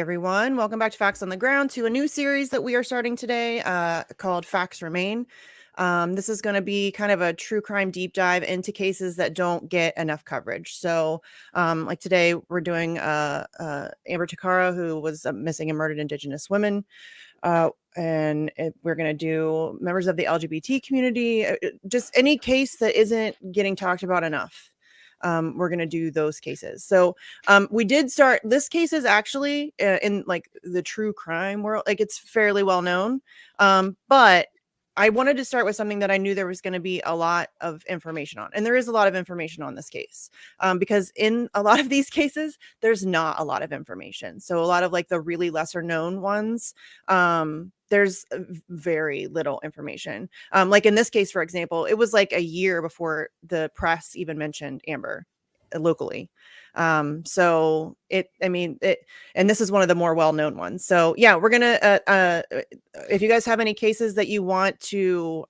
everyone. Welcome back to Facts on the Ground, to a new series that we are starting today called Facts Remain. This is going to be kind of a true crime deep dive into cases that don't get enough coverage. So, like today, we're doing Amber Takaro, who was a missing and murdered Indigenous woman. We're going to do members of the LGBT community, just any case that isn't getting talked about enough. We're going to do those cases. So we did start, this case is actually in like the true crime world, like it's fairly well known. But I wanted to start with something that I knew there was going to be a lot of information on. And there is a lot of information on this case because in a lot of these cases, there's not a lot of information. So a lot of like the really lesser known ones, there's very little information. Like in this case, for example, it was like a year before the press even mentioned Amber locally. And this is one of the more well-known ones. So yeah, we're gonna if you guys have any cases that you want to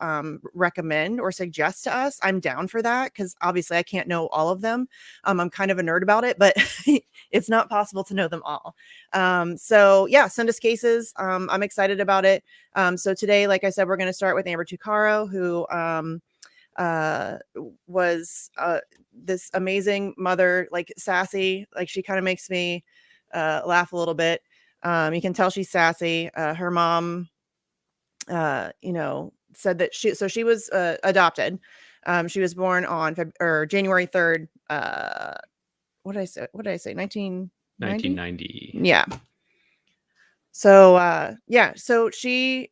recommend or suggest to us, I'm down for that, because obviously I can't know all of them. I'm kind of a nerd about it, but it's not possible to know them all. So yeah, send us cases. I'm excited about it. So today, like I said, we're going to start with Amber Tucaro, who was this amazing mother, like sassy, like she kind of makes me laugh a little bit. You can tell she's sassy. Her mom, said that she was adopted. She was born on January 3rd. What did I say? 1990? Yeah. So she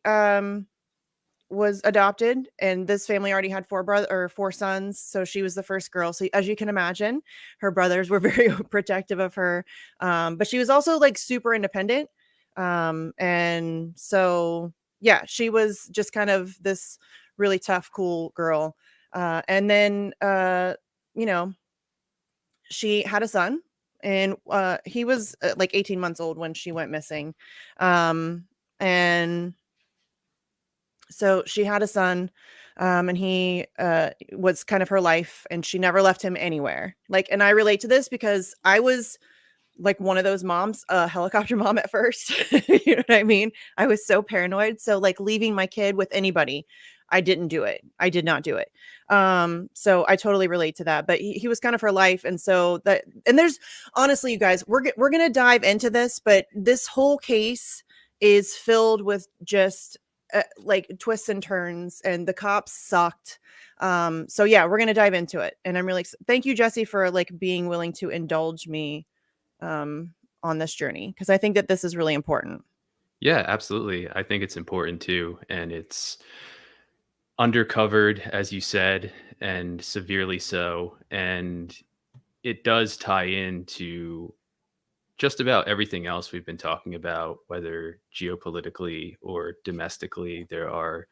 was adopted, and this family already had four sons. So she was the first girl. So as you can imagine, her brothers were very protective of her. But she was also like super independent. And so, yeah, she was just kind of this really tough, cool girl. And then, she had a son, and he was like 18 months old when she went missing. And so she had a son, and he was kind of her life, and she never left him anywhere. Like, and I relate to this because I was like one of those moms, a helicopter mom at first. You know what I mean? I was so paranoid. So like leaving my kid with anybody, I didn't do it. I did not do it. So I totally relate to that. But he was kind of her life. And so there's honestly, you guys, we're going to dive into this, but this whole case is filled with just like twists and turns, and the cops sucked. So yeah, we're going to dive into it. And I'm really thank you, Jesse, for like being willing to indulge me on this journey, because I think that this is really important. Yeah, absolutely. I think it's important too. And it's undercovered, as you said, and severely so. And it does tie into just about everything else we've been talking about, whether geopolitically or domestically. There are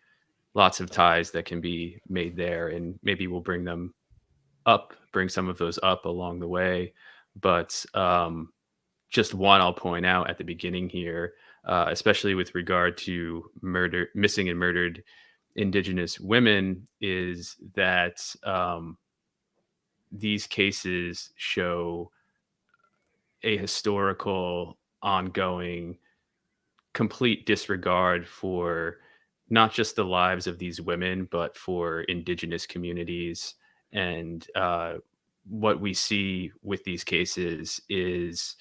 lots of ties that can be made there, and maybe we'll bring some of those up along the way. But just one I'll point out at the beginning here, especially with regard to missing and murdered Indigenous women, is that these cases show a historical, ongoing, complete disregard for not just the lives of these women, but for Indigenous communities. And what we see with these cases is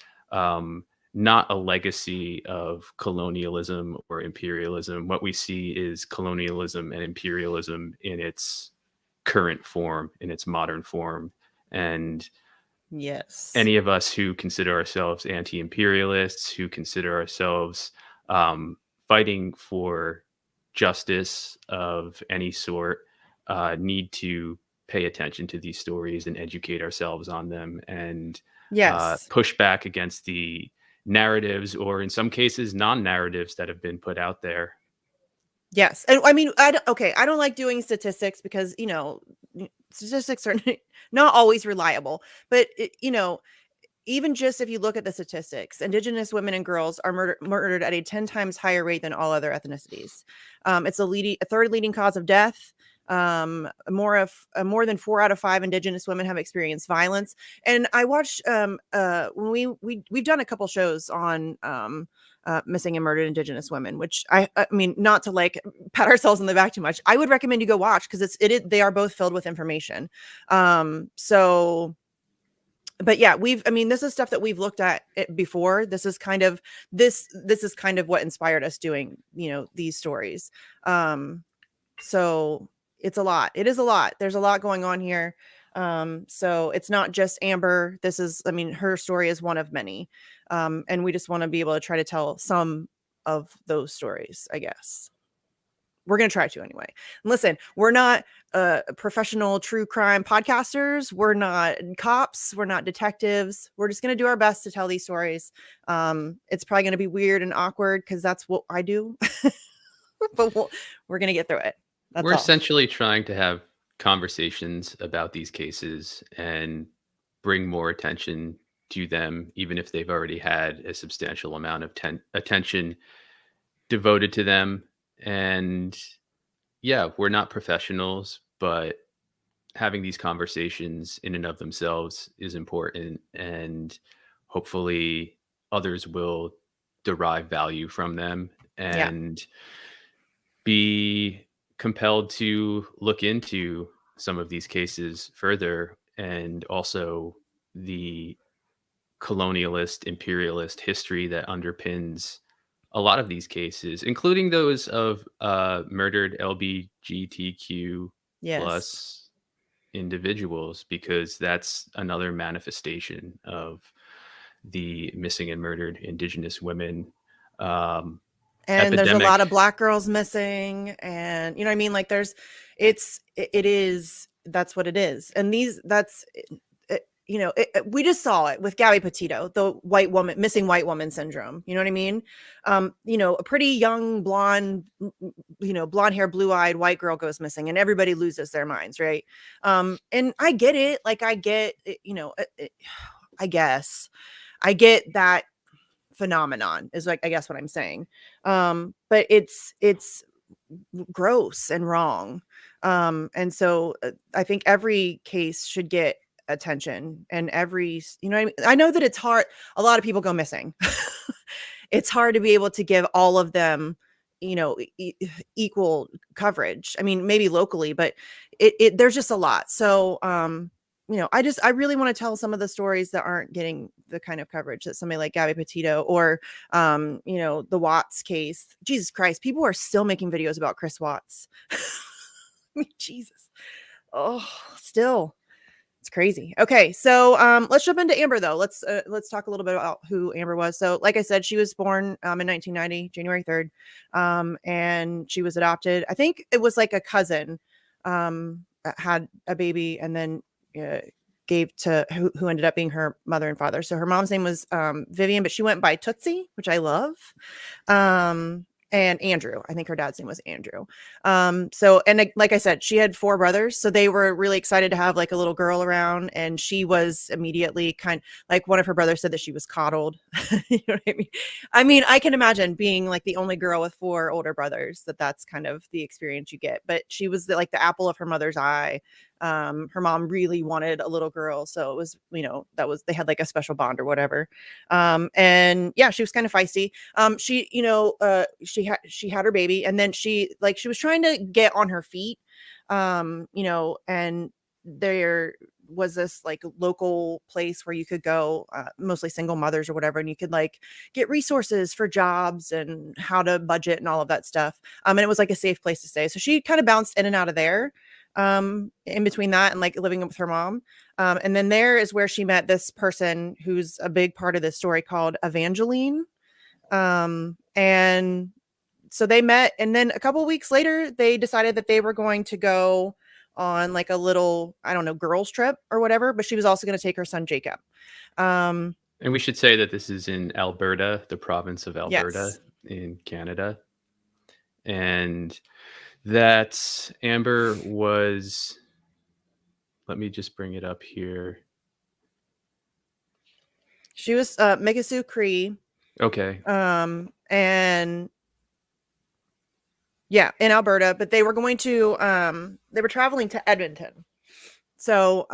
not a legacy of colonialism or imperialism. What we see is colonialism and imperialism in its current form, in its modern form. And yes, any of us who consider ourselves anti-imperialists, who consider ourselves fighting for justice of any sort, need to pay attention to these stories and educate ourselves on them, and push back against the narratives, or in some cases non-narratives, that have been put out there. Yes. And I mean, I don't like doing statistics because, statistics are not always reliable, but even just if you look at the statistics, Indigenous women and girls are murdered at a 10 times higher rate than all other ethnicities. It's a third leading cause of death. More than 4 out of 5 Indigenous women have experienced violence. And I watched when we've done a couple shows on missing and murdered Indigenous women, which I mean, not to like pat ourselves on the back too much. I would recommend you go watch because they are both filled with information. So but yeah, I mean, this is stuff that we've looked at it before. This is kind of what inspired us doing, these stories. So it's a lot. It is a lot. There's a lot going on here. So it's not just Amber. I mean, her story is one of many. And we just want to be able to try to tell some of those stories, I guess. We're going to try to anyway. And listen, we're not professional true crime podcasters. We're not cops. We're not detectives. We're just going to do our best to tell these stories. It's probably going to be weird and awkward because that's what I do. But we're going to get through it. That's We're all. essentially trying to have conversations about these cases and bring more attention to them, even if they've already had a substantial amount of attention devoted to them. And yeah, we're not professionals, but having these conversations in and of themselves is important. And hopefully others will derive value from them Yeah. and be compelled to look into some of these cases further, and also the colonialist imperialist history that underpins a lot of these cases, including those of murdered LGBTQ Yes. plus individuals, because that's another manifestation of the missing and murdered Indigenous women um, And there's a epidemic. lot of Black girls missing, and you know what I mean? Like it is that's what it is. And we just saw it with Gabby Petito, the missing white woman syndrome. You know what I mean? A pretty young blonde hair, blue eyed white girl goes missing, and everybody loses their minds, right? And I get it. Like I get, I guess I get that phenomenon is like, I guess what I'm saying. But it's gross and wrong. And so I think every case should get attention, and what I mean? I know that it's hard. A lot of people go missing. It's hard to be able to give all of them, equal coverage. I mean, maybe locally, but there's just a lot. So, I really want to tell some of the stories that aren't getting the kind of coverage that somebody like Gabby Petito or, the Watts case. Jesus Christ, people are still making videos about Chris Watts. I mean, Jesus. Oh, still. It's crazy. Okay, so let's jump into Amber though. Let's talk a little bit about who Amber was. So, like I said, she was born in 1990, January 3rd, and she was adopted. I think it was like a cousin had a baby and then uh, gave to who ended up being her mother and father. So her mom's name was Vivian, but she went by Tootsie, which I love. And Andrew. I think her dad's name was Andrew. Like I said, she had 4 brothers, so they were really excited to have like a little girl around, and she was immediately like one of her brothers said that she was coddled. You know what I mean? I mean, I can imagine being like the only girl with 4 older brothers, that's kind of the experience you get. But she was like the apple of her mother's eye. Her mom really wanted a little girl, so it was, they had like a special bond or whatever. And yeah, she was kind of feisty. She had her baby, and then she was trying to get on her feet. And there was this like local place where you could go, mostly single mothers or whatever, and you could like get resources for jobs and how to budget and all of that stuff. And it was like a safe place to stay. So she kind of bounced in and out of there, in between that and like living with her mom. And then there is where she met this person who's a big part of this story called Evangeline. And so they met, and then a couple weeks later, they decided that they were going to go on like a little, I don't know, girls trip or whatever. But she was also going to take her son Jacob. Um, And we should say that this is in Alberta, the province of Alberta yes, in Canada. And that Amber was, let me just bring it up here. she was Mikisew Cree. Okay. And Yeah, in Alberta, but they were going to they were traveling to Edmonton. So,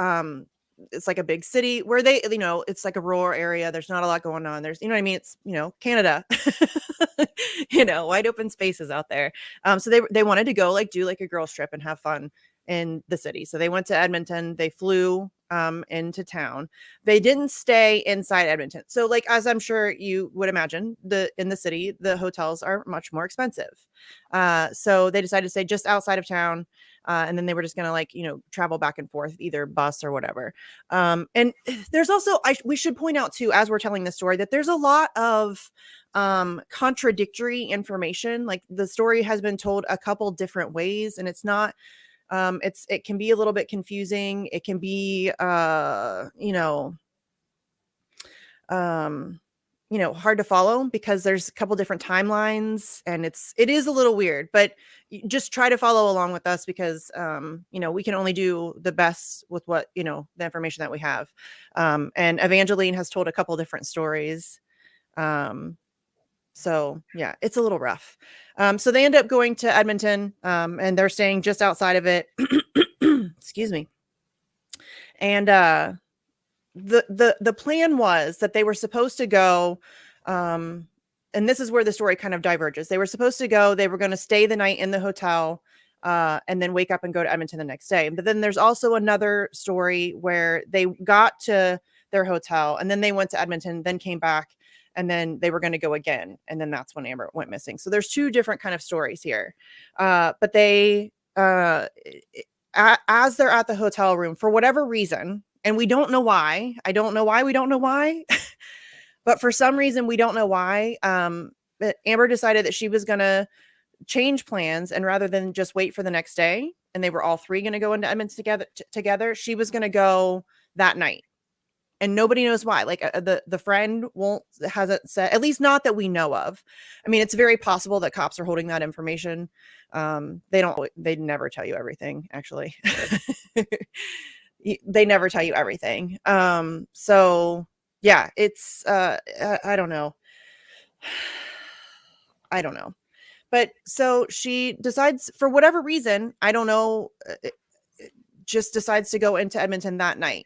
it's like a big city where they, it's like a rural area. There's not a lot going on. There's, you know what I mean? It's, Canada, wide open spaces out there. So they wanted to go like do like a girls trip and have fun in the city. So they went to Edmonton. They flew into town. They didn't stay inside Edmonton. So like as I'm sure you would imagine, the in the city, the hotels are much more expensive. So they decided to stay just outside of town. And then they were just gonna like travel back and forth, either bus or whatever. And there's also we should point out too, as we're telling this story, that there's a lot of contradictory information. Like the story has been told a couple different ways, and it's not it can be a little bit confusing. It can be um hard to follow because there's a couple different timelines, and it is a little weird, but just try to follow along with us because we can only do the best with what the information that we have. And Evangeline has told a couple different stories. So yeah, it's a little rough. So they end up going to Edmonton, and they're staying just outside of it. Excuse me. And the plan was that they were supposed to go, um and this is where the story kind of diverges. They were supposed to go, they were going to stay the night in the hotel, and then wake up and go to Edmonton the next day. But then there's also another story where they got to their hotel and then they went to Edmonton, then came back, and then they were going to go again, and then that's when Amber went missing. So there's two different kind of stories here. But they as they're at the hotel room, for whatever reason, and we don't know why. I don't know why we don't know why. But for some reason we don't know why, but Amber decided that she was going to change plans, and rather than just wait for the next day and they were all three going to go into Edmonton together, she was going to go that night. And nobody knows why. Like the friend hasn't said, at least not that we know of. I mean, it's very possible that cops are holding that information. They never tell you everything, actually. They never tell you everything. So yeah, it's I don't know. I don't know. But so she decides, for whatever reason, I don't know, just decides to go into Edmonton that night.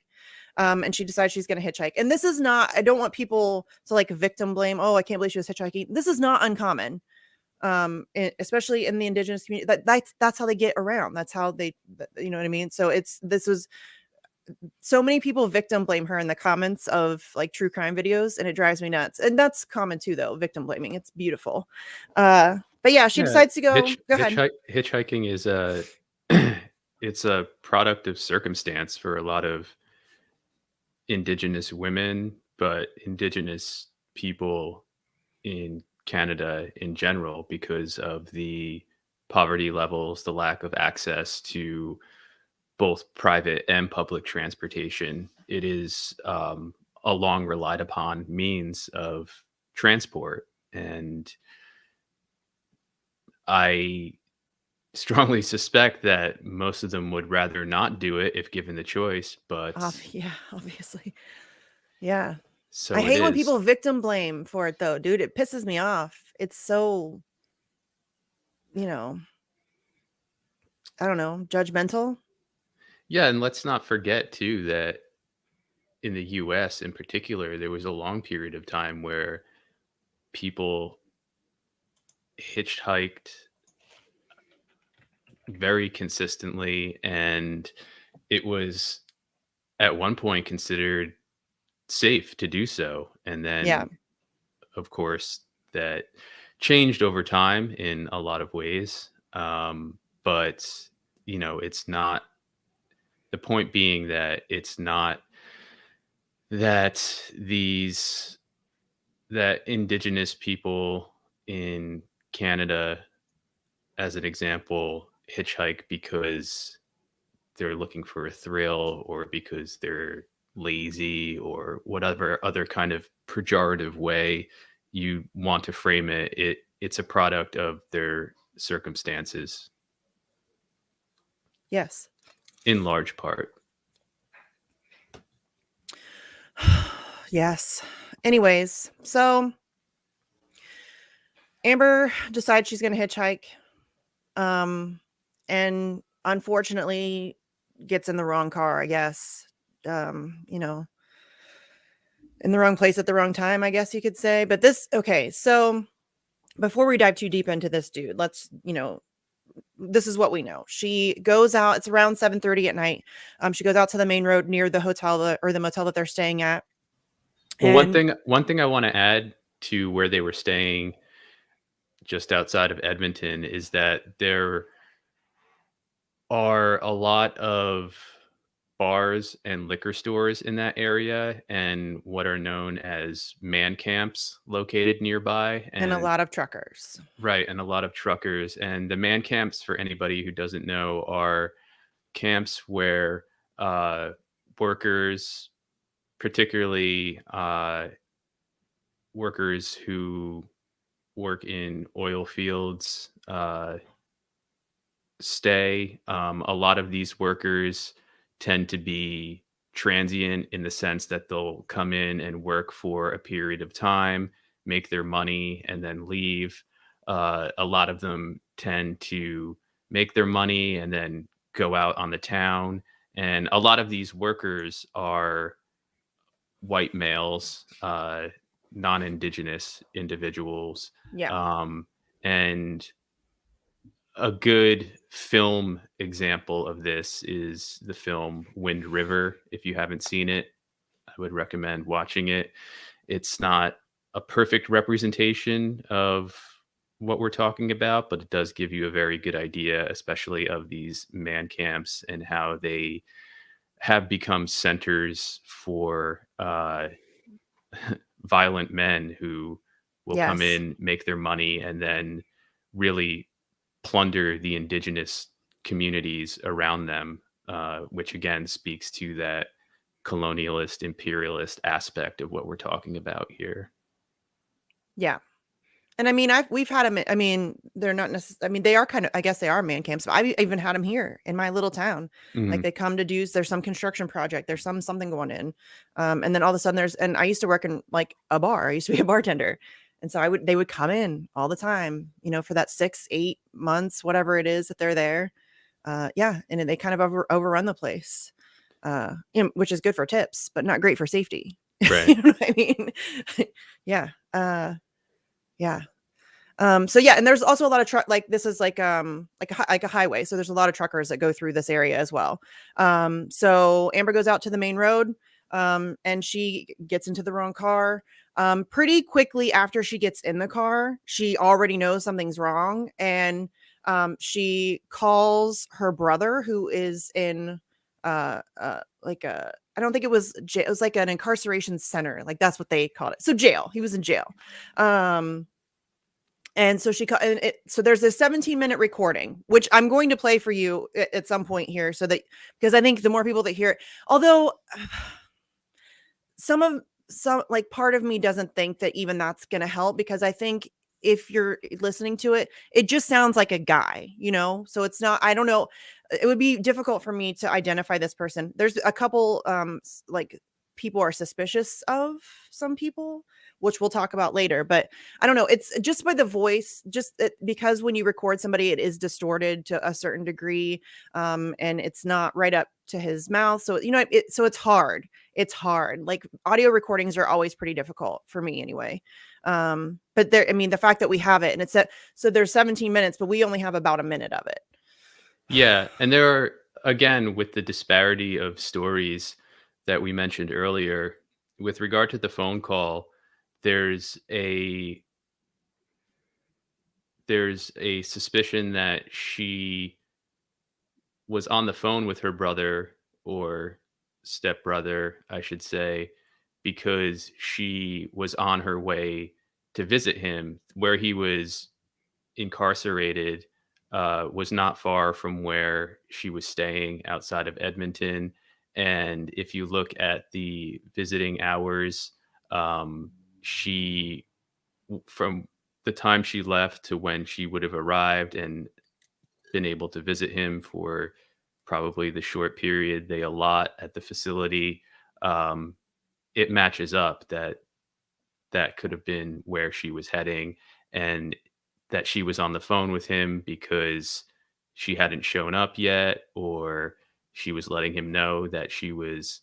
And she decides she's going to hitchhike. And this is not, I don't want people to like victim blame. Oh, I can't believe she was hitchhiking. This is not uncommon. Especially in the Indigenous community, that's how they get around. That's how they, you know what I mean? So this was, so many people victim blame her in the comments of like true crime videos, and it drives me nuts. And that's common too, though, victim blaming. It's beautiful. But yeah, she Yeah, decides to go ahead. hitchhiking is a it's a product of circumstance for a lot of Indigenous women, but Indigenous people in Canada in general, because of the poverty levels, the lack of access to both private and public transportation. It is a long relied upon means of transport. And I strongly suspect that most of them would rather not do it if given the choice, but Yeah, obviously. Yeah. I so it hate when is. people victim blame for it, though, dude. It pisses me off. It's so, you know, I don't know, judgmental. Yeah, and let's not forget too that in the US in particular, there was a long period of time where people hitchhiked very consistently, and it was at one point considered safe to do so. And Yeah. then, of course, that changed over time in a lot of ways. But, it's not, the point being that it's not that that Indigenous people in Canada, as an example, hitchhike because they're looking for a thrill or because they're lazy or whatever other kind of pejorative way you want to frame it. It's a product of their circumstances Yes. in large part. Yes. Anyways, so Amber decides she's going to hitchhike. um, and unfortunately gets in the wrong car, I guess. You know, in the wrong place at the wrong time, I guess you could say. But this, okay, so before we dive too deep into this dude, let's, this is what we know. She goes out, it's around 7:30 at night. She goes out to the main road near the hotel or the motel that they're staying at. Well, And one thing I want to add to where they were staying just outside of Edmonton is that there are a lot of bars and liquor stores in that area and what are known as man camps located nearby. a And lot of truckers. right, and a lot of truckers. And the man camps, for anybody who doesn't know, are camps where workers, particularly workers who work in oil fields, stay. A lot of these workers tend to be transient in the sense that they'll come in and work for a period of time, make their money, and then leave. A lot of them tend to make their money and then go out on the town. And a lot of these workers are white males, non indigenous individuals. Yeah. Um, and a good film example of this is the film Wind River. If you haven't seen it, I would recommend watching it. It's not a perfect representation of what we're talking about, but it does give you a very good idea, especially of these man camps and how they have become centers for violent men who will come Yes. in, make their money, and then really plunder the indigenous communities around them, which again speaks to that colonialist, imperialist aspect of what we're talking about here. Yeah. And I mean, we've had them. I mean, they're not necessarily. I mean, they are kind of. I guess they are man camps. But I've even had them here in my little town. Like Mhm. they come to do. There's some construction project. There's something going in, and then all of a sudden there's. And I used to work in like a bar. I used to be a bartender, and so they would come in all the time. For that 6, 8 months, whatever it is that they're there. Yeah, and then they kind of overrun the place, which is good for tips, but not great for safety. Right. You know what I mean? Yeah. Yeah. So yeah, and there's also a lot of truck like this is like a highway, so there's a lot of truckers that go through this area as well. So Amber goes out to the main road, and she gets into the wrong car. Pretty quickly after she gets in the car, she already knows something's wrong, and she calls her brother who is in like a I don't think it was jail. It was like an incarceration center. Like that's what they called it. So jail. He was in jail. Um, and so so there's this 17-minute recording, which I'm going to play for you at some point here, so that because I think the more people that hear it, although some like part of me doesn't think that even that's going to help, because I think if you're listening to it, it just sounds like a guy, so it's not, I don't know, it would be difficult for me to identify this person. There's a couple like people are suspicious of some people, which we'll talk about later, but I don't know, it's just by the voice, because when you record somebody it is distorted to a certain degree, and it's not right up to his mouth, so so it's hard. Like audio recordings are always pretty difficult for me anyway. But there, I mean, the fact that we have it and so there's 17 minutes, but we only have about a minute of it. Yeah, and there are, again, with the disparity of stories that we mentioned earlier, with regard to the phone call, there's a there's a suspicion that she was on the phone with her brother, or stepbrother, I should say, because she was on her way to visit him. Where he was incarcerated was not far from where she was staying outside of Edmonton. And if you look at the visiting hours, she, from the time she left to when she would have arrived and been able to visit him for probably the short period they allot at the facility, um, it matches up that that could have been where she was heading. And that she was on the phone with him because she hadn't shown up yet, or she was letting him know that she was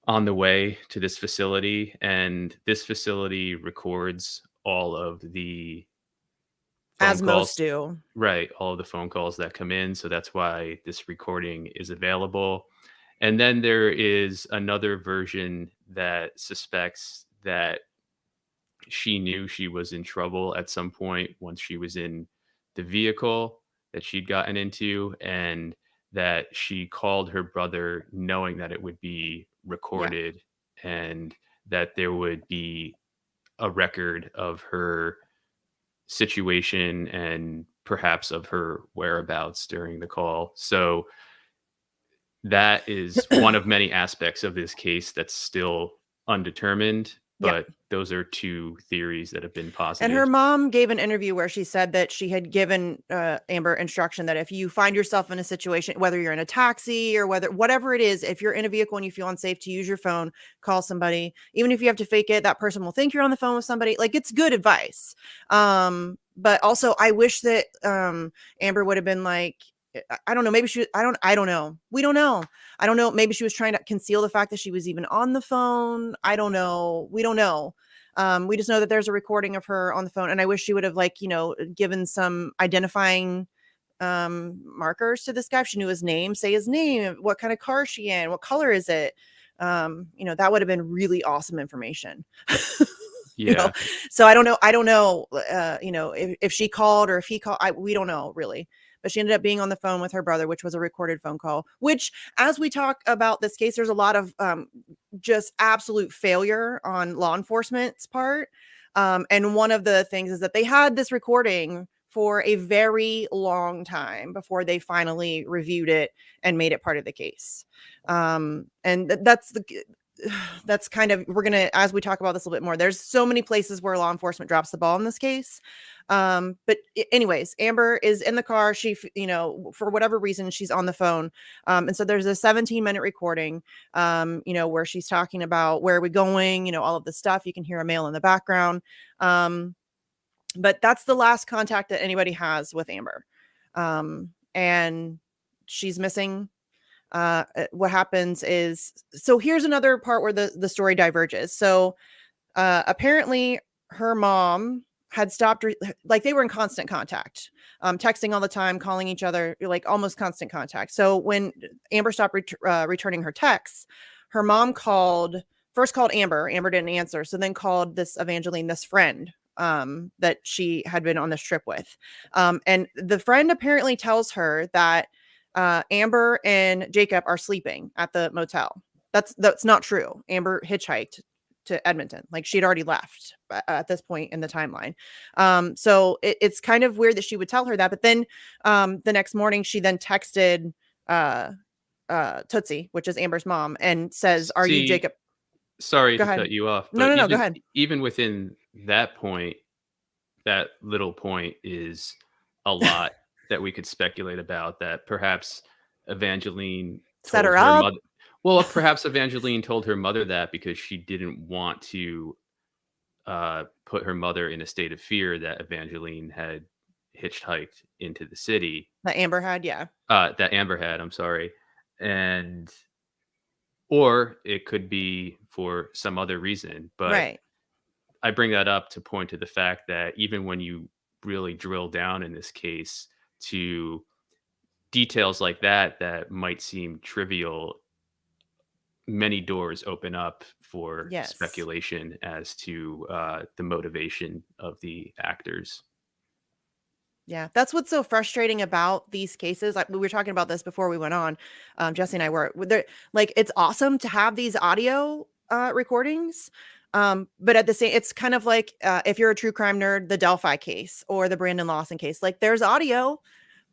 on the way to this facility. And this facility records all of the phone As most calls. do. Right, all of the phone calls that come in, so that's why this recording is available. And then there is another version that suspects that she knew she was in trouble at some point once she was in the vehicle that she'd gotten into, and that she called her brother knowing that it would be Yeah. recorded and that there would be a record of her situation and perhaps of her whereabouts during the call. So that is one of many aspects of this case that's still undetermined, Yep. but those are two theories that have been And her posited. mom gave an interview where she said that she had given Amber instruction that if you find yourself in a situation, whether you're in a taxi or whatever it is, if you're in a vehicle and you feel unsafe, to use your phone, call somebody. Even if you have to fake it, that person will think you're on the phone with somebody. Like, it's good advice. But also, I wish that Amber would have been like, I don't know. Maybe she. I don't know. We don't know. I don't know. Maybe she was trying to conceal the fact that she was even on the phone. I don't know. We don't know. We just know that there's a recording of her on the phone, and I wish she would have, like, given some identifying markers to this guy. If she knew his name, say his name, what kind of car is she in, what color is it. That would have been really awesome information. you know Yeah. so I don't know if she called or if he called. We don't know really, but she ended up being on the phone with her brother, which was a recorded phone call, which, as we talk about this case, there's a lot of just absolute failure on law enforcement's part. And one of the things is that they had this recording for a very long time before they finally reviewed it and made it part of the case. And that's kind of, we're gonna, as we talk about this a little bit more, there's so many places where law enforcement drops the ball in this case. But anyways, Amber is in the car. She, for whatever reason, she's on the phone. And so there's a 17-minute recording, where she's talking about where are we going, all of the stuff. You can hear a male in the background. But that's the last contact that anybody has with Amber. And she's missing. What happens is, so here's another part where the story diverges. So apparently her mom had stopped, like, they were in constant contact, texting all the time, calling each other, like almost constant contact. So when Amber stopped returning her texts, her mom first called Amber didn't answer, so then called this Evangeline, this friend that she had been on this trip with. And the friend apparently tells her that Amber and Jacob are sleeping at the motel. That's not true. Amber hitchhiked to Edmonton. Like, she'd already left at this point in the timeline. So it's kind of weird that she would tell her that. But then the next morning, she then texted Tootsie, which is Amber's mom, and says, "Are you See, Jacob?" sorry Go to ahead. cut you off, No, but no, no. Go even ahead. even within that point, that little point is a lot that we could speculate about, that perhaps Evangeline Set her told her up. mother. Well, perhaps Evangeline told her mother that because she didn't want to put her mother in a state of fear that Evangeline had hitchhiked into the city. That Amber had, yeah. That Amber had, I'm sorry. And or it could be for some other reason. But Right. I bring that up to point to the fact that even when you really drill down in this case to details like that that might seem trivial, many doors open up for Yes. speculation as to the motivation of the actors. Yeah, that's what's so frustrating about these cases. Like, we were talking about this before we went on. Jesse and I were there. Like, it's awesome to have these audio recordings. But at the same, it's kind of like if you're a true crime nerd, the Delphi case or the Brandon Lawson case. Like, there's audio,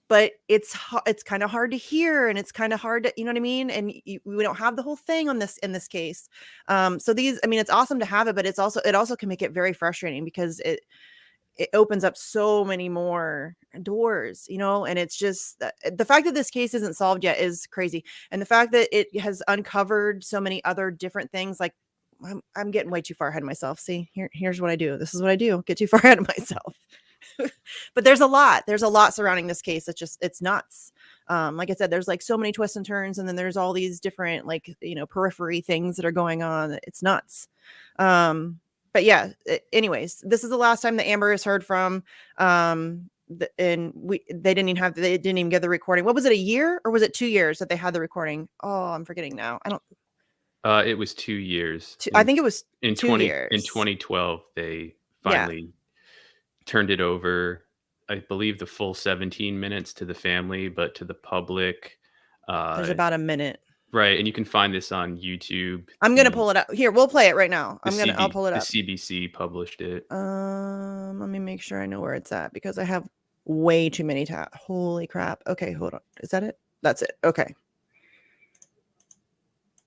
but it's kind of hard to hear, and it's kind of hard to, you know what I mean? And we don't have the whole thing on this in this case. So these, I mean, it's awesome to have it, but it also can make it very frustrating because it opens up so many more doors, and it's just the fact that this case isn't solved yet is crazy. And the fact that it has uncovered so many other different things, like, I'm getting way too far ahead of myself. See, here's what I do. This is what I do. Get too far ahead of myself. But there's a lot surrounding this case. It's nuts. Like I said, there's like so many twists and turns, and then there's all these different, like, periphery things that are going on. It's nuts. But yeah, anyways, this is the last time that Amber is heard from. And they didn't even get the recording. What was it, a year or was it 2 years that they had the recording? Oh, I'm forgetting now. I don't. It was 2 years. I think it was In 2 years. 2012, they Yeah. finally turned it over, I believe the full 17 minutes to the family, but to the public, There's uh about a minute. right, and you can find this on YouTube. I'm gonna pull it up. Here, we'll play it right now. I'll pull it The up. CBC published it. Let me make sure I know where it's at because I have way too many tabs. Holy crap. Okay, hold on. Is that it? That's it. Okay.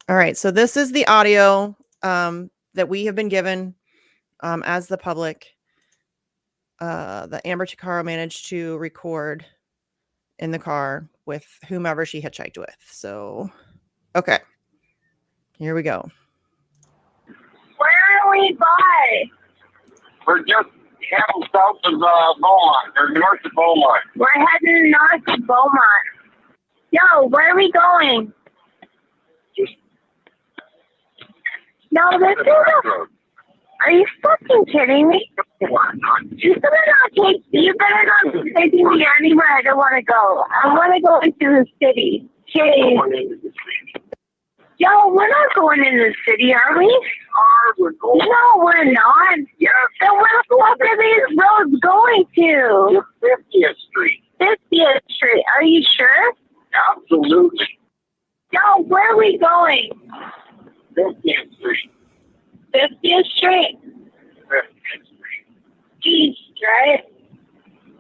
All right. So this is the audio that we have been given as the public. That Amber Tuccaro managed to record in the car with whomever she hitchhiked with. So, okay. Here we go. Where are we by? We're just heading south of Beaumont, or north of Beaumont. We're heading north of Beaumont. Yo, where are we going? No, this is a... Are you fucking kidding me? You better not take me anywhere I don't want to go. I want to go into the city. Jeez. Yo, we're not going in the city, are we? No, we're not. Yes. Then where the fuck are these roads going to? 50th Street. 50th Street. Are you sure? Absolutely. Yo, where are we going? 50th Street. 50th Street? 50th Street. East, right?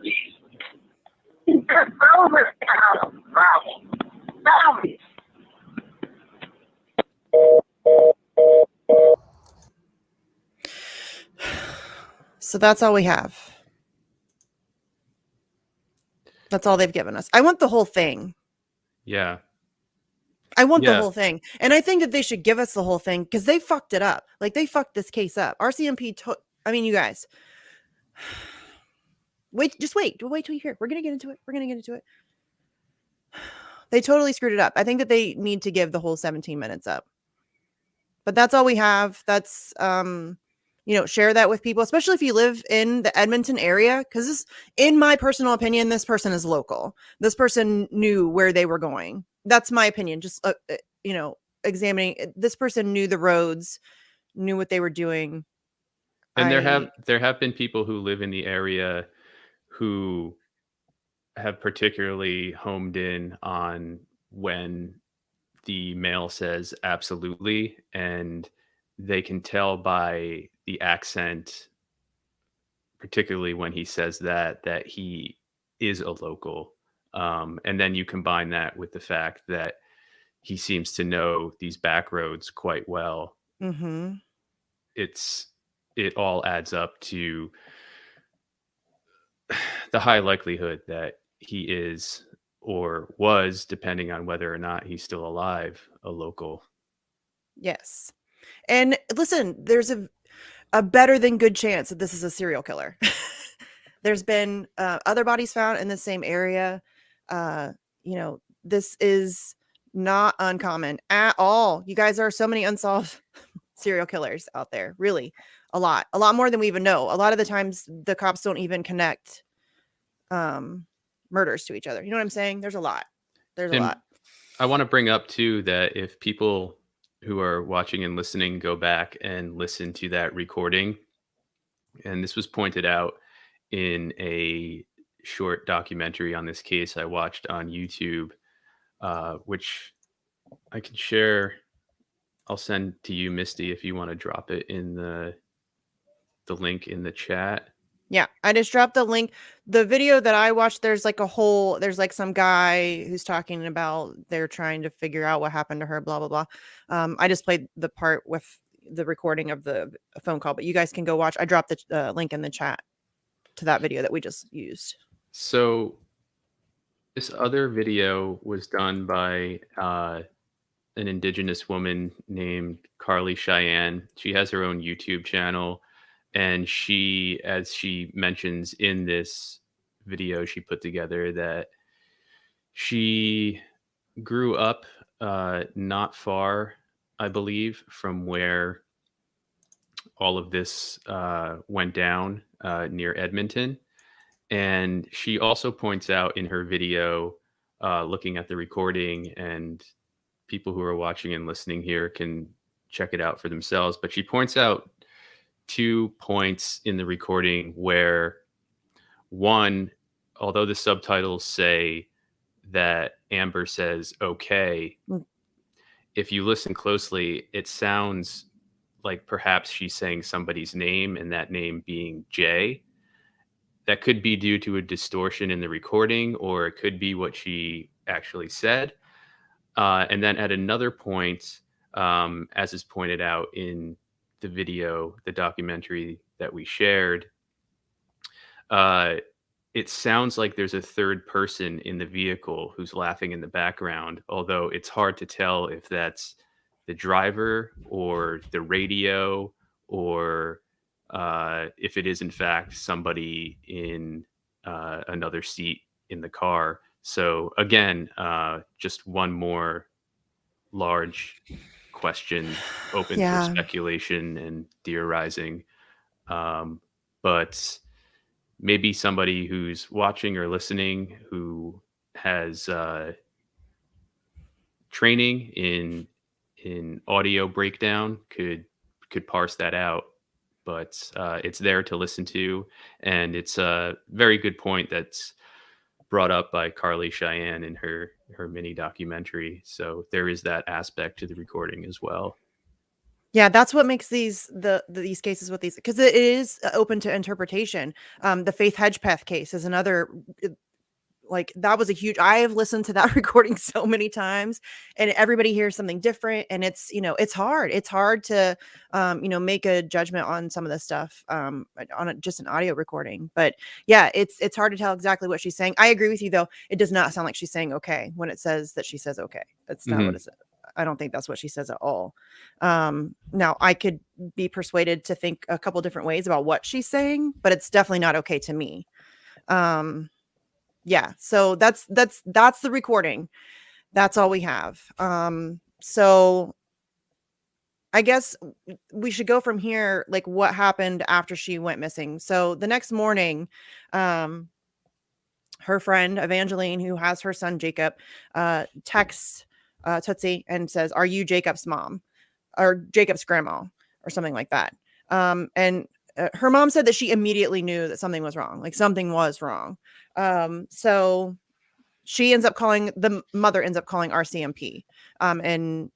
East. Over town. Bravo. So that's all we have. That's all they've given us. I want the whole thing. Yeah. I want the whole thing. And I think that they should give us the whole thing because they fucked it up. Like, they fucked this case up. RCMP you guys. Wait till you hear. We're going to get into it. They totally screwed it up. I think that they need to give the whole 17 minutes up. But that's all we have. That's share that with people, especially if you live in the Edmonton area, because in my personal opinion, this person is local. This person knew where they were going. That's my opinion. Just examining, this person knew the roads, knew what they were doing. And there have been people who live in the area who have particularly homed in on when the male says absolutely, and they can tell by the accent, particularly when he says that he is a local. And then you combine that with the fact that he seems to know these back roads quite well. Mm-hmm. It all adds up to the high likelihood that he is, or was, depending on whether or not he's still alive, a local. Yes. And listen, there's a better than good chance that this is a serial killer. There's been other bodies found in the same area. This is not uncommon at all. You guys, are so many unsolved serial killers out there. Really, a lot more than we even know. A lot of the times the cops don't even connect murders to each other. You know what I'm saying? There's a lot. I want to bring up too that if people who are watching and listening go back and listen to that recording, and this was pointed out in a short documentary on this case I watched on YouTube, which I can share. I'll send to you, Misty, if you want to drop it in the link in the chat. Yeah, I just dropped the link. The video that I watched, there's like some guy who's talking about they're trying to figure out what happened to her, blah, blah, blah. I just played the part with the recording of the phone call, but you guys can go watch. I dropped the link in the chat to that video that we just used. So this other video was done by an Indigenous woman named Carly Cheyenne. She has her own YouTube channel, And she, as she mentions in this video she put together, that she grew up not far, I believe, from where all of this went down, near Edmonton. And she also points out in her video, looking at the recording, and people who are watching and listening here can check it out for themselves. But she points out 2 points in the recording where, one, although the subtitles say that Amber says okay, Mm. if you listen closely, it sounds like perhaps she's saying somebody's name, and that name being Jay. That could be due to a distortion in the recording, or it could be what she actually said. And then at another point, as is pointed out in the video, the documentary that we shared, uh, it sounds like there's a third person in the vehicle who's laughing in the background, although it's hard to tell if that's the driver or the radio, or if it is in fact somebody in another seat in the car. So again, just one more large question open for Yeah. speculation and theorizing. But maybe somebody who's watching or listening who has training in audio breakdown could parse that out. But it's there to listen to, and it's a very good point that's brought up by Carly Cheyenne in her mini documentary. So there is that aspect to the recording as well. Yeah, that's what makes these cases with these, because it is open to interpretation. The Faith Hedgepeth case is another. Like, that was a huge, I have listened to that recording so many times, and everybody hears something different, and it's, it's hard to make a judgment on some of this stuff on just an audio recording. But yeah, it's hard to tell exactly what she's saying. I agree with you, though. It does not sound like she's saying okay when it says that she says okay. That's not what it's, I don't think that's what she says at all. Now I could be persuaded to think a couple different ways about what she's saying, but it's definitely not okay to me. Yeah, so that's the recording. That's all we have. So I guess we should go from here, like what happened after she went missing. So the next morning, her friend Evangeline, who has her son Jacob, texts Tootsie and says, "Are you Jacob's mom or Jacob's grandma or something like that?" And her mom said that she immediately knew that something was wrong. Like, something was wrong. So she ends up calling, the mother ends up calling RCMP, and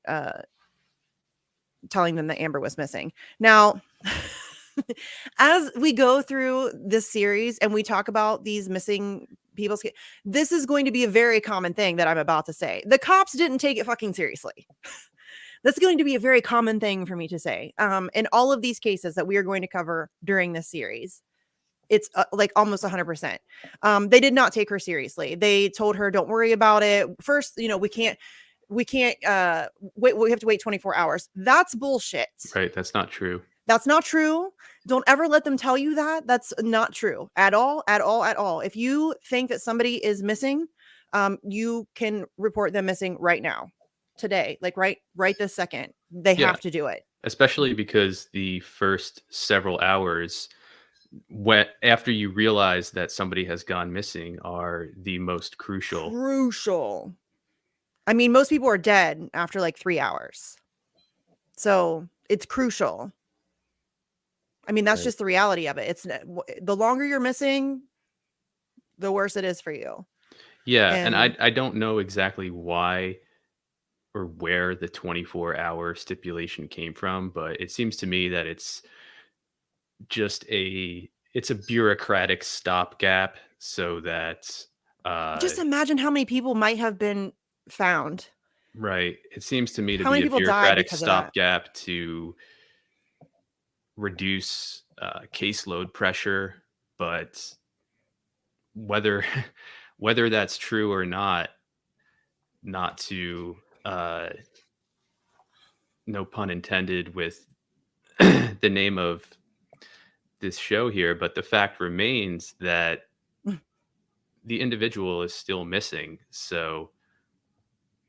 telling them that Amber was missing. Now, as we go through this series and we talk about these missing people's, this is going to be a very common thing that I'm about to say. The cops didn't take it fucking seriously. That's going to be a very common thing for me to say. In all of these cases that we are going to cover during this series, it's like almost 100%. They did not take her seriously. They told her, "Don't worry about it. First, we can't wait. We have to wait 24 hours." That's bullshit. Right. That's not true. That's not true. Don't ever let them tell you that. That's not true at all, at all, at all. If you think that somebody is missing, you can report them missing right now, today, like right this second. They Yeah. have to do it. Especially because the first several hours, after you realize that somebody has gone missing, are the most crucial. I mean, most people are dead after like 3 hours. So it's crucial. I mean, that's Right. just the reality of it. It's the longer you're missing, the worse it is for you. Yeah. And I don't know exactly why or where the 24-hour stipulation came from, but it seems to me that it's just it's a bureaucratic stopgap so that just imagine how many people might have been found. right. It seems to me to How be many a people died bureaucratic because of that? stopgap to reduce caseload pressure, but whether whether that's true or not to no pun intended with the name of this show here, but the fact remains that the individual is still missing. So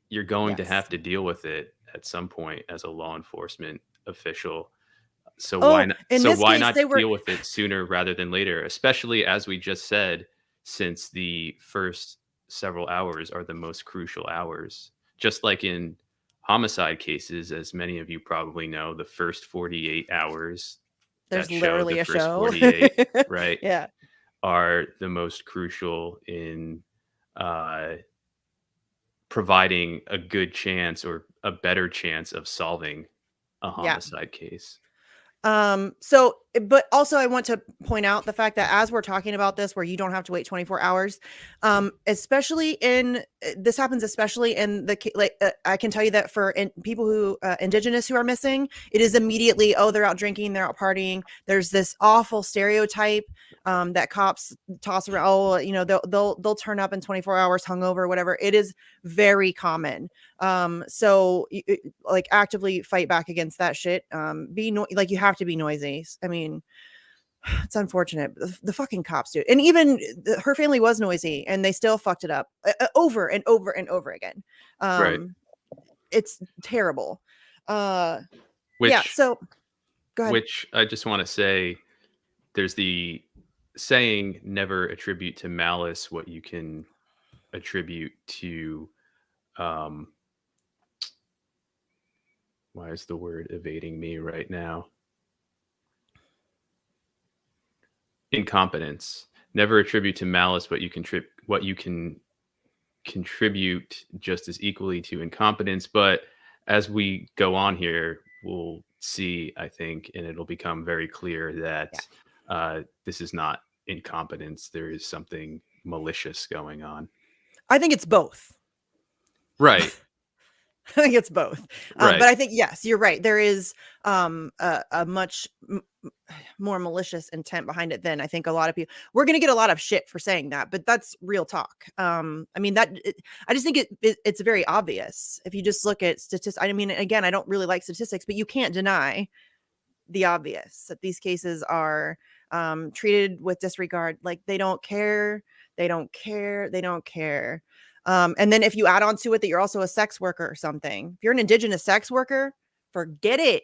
you're going to Yes. have to deal with it at some point as a law enforcement official. So why Oh, not? in So this why case, not they were deal with it sooner rather than later? Especially as we just said, since the first several hours are the most crucial hours. Just like in homicide cases, as many of you probably know, the first 48 hours, there's that show, the literally a first show. 48, right, Yeah. are the most crucial in uh, providing a good chance or a better chance of solving a Yeah. homicide case. But also I want to point out the fact that as we're talking about this, where you don't have to wait 24 hours, especially this happens, especially in I can tell you that for people who, indigenous who are missing, it is immediately, oh, they're out drinking, they're out partying. There's this awful stereotype, that cops toss around. Oh, they'll turn up in 24 hours hungover, whatever. It is very common. So like actively fight back against that shit. Like you have to be noisy. I mean, it's unfortunate. The fucking cops do. And even her family was noisy and they still fucked it up over and over and over again. Right. It's terrible. Yeah. Which So go ahead. which I just want to say, there's the saying, never attribute to malice what you can attribute to why is the word evading me right now? Incompetence. Never attribute to malice what you can contribute just as equally to incompetence. But as we go on here, we'll see, I think, and it'll become very clear that this is not incompetence. There is something malicious going on. I think it's both. Right. I think it's both. Right. But I think, yes, you're right. There is a much more malicious intent behind it than I think a lot of people. We're going to get a lot of shit for saying that, but that's real talk. I mean, I just think it's very obvious if you just look at statistics. I mean, again, I don't really like statistics, but you can't deny the obvious that these cases are treated with disregard. Like they don't care. They don't care. They don't care. And then if you add on to it that you're also a sex worker or something, if you're an indigenous sex worker, forget it.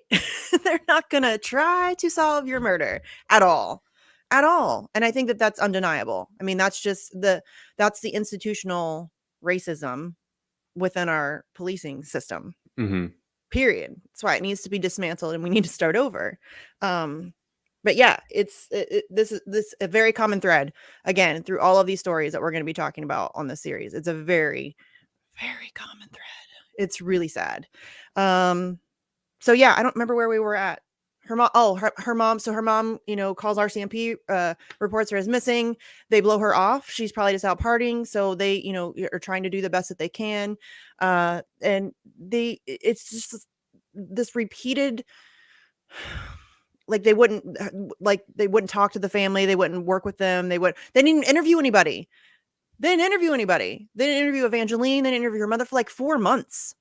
They're not going to try to solve your murder at all. At all. And I think that that's undeniable. I mean, that's the institutional racism within our policing system. Mm-hmm. Period. That's why it needs to be dismantled and we need to start over. But yeah, this is a very common thread again through all of these stories that we're going to be talking about on this series. It's a very, very common thread. It's really sad. So yeah, I don't remember where we were at. Her mom. Oh, her mom. So her mom, calls RCMP, reports her as missing. They blow her off. She's probably just out partying. So they, are trying to do the best that they can. And it's just this repeated, like they wouldn't talk to the family. They wouldn't work with them. They didn't interview anybody. They didn't interview Evangeline. They didn't interview her mother for like 4 months.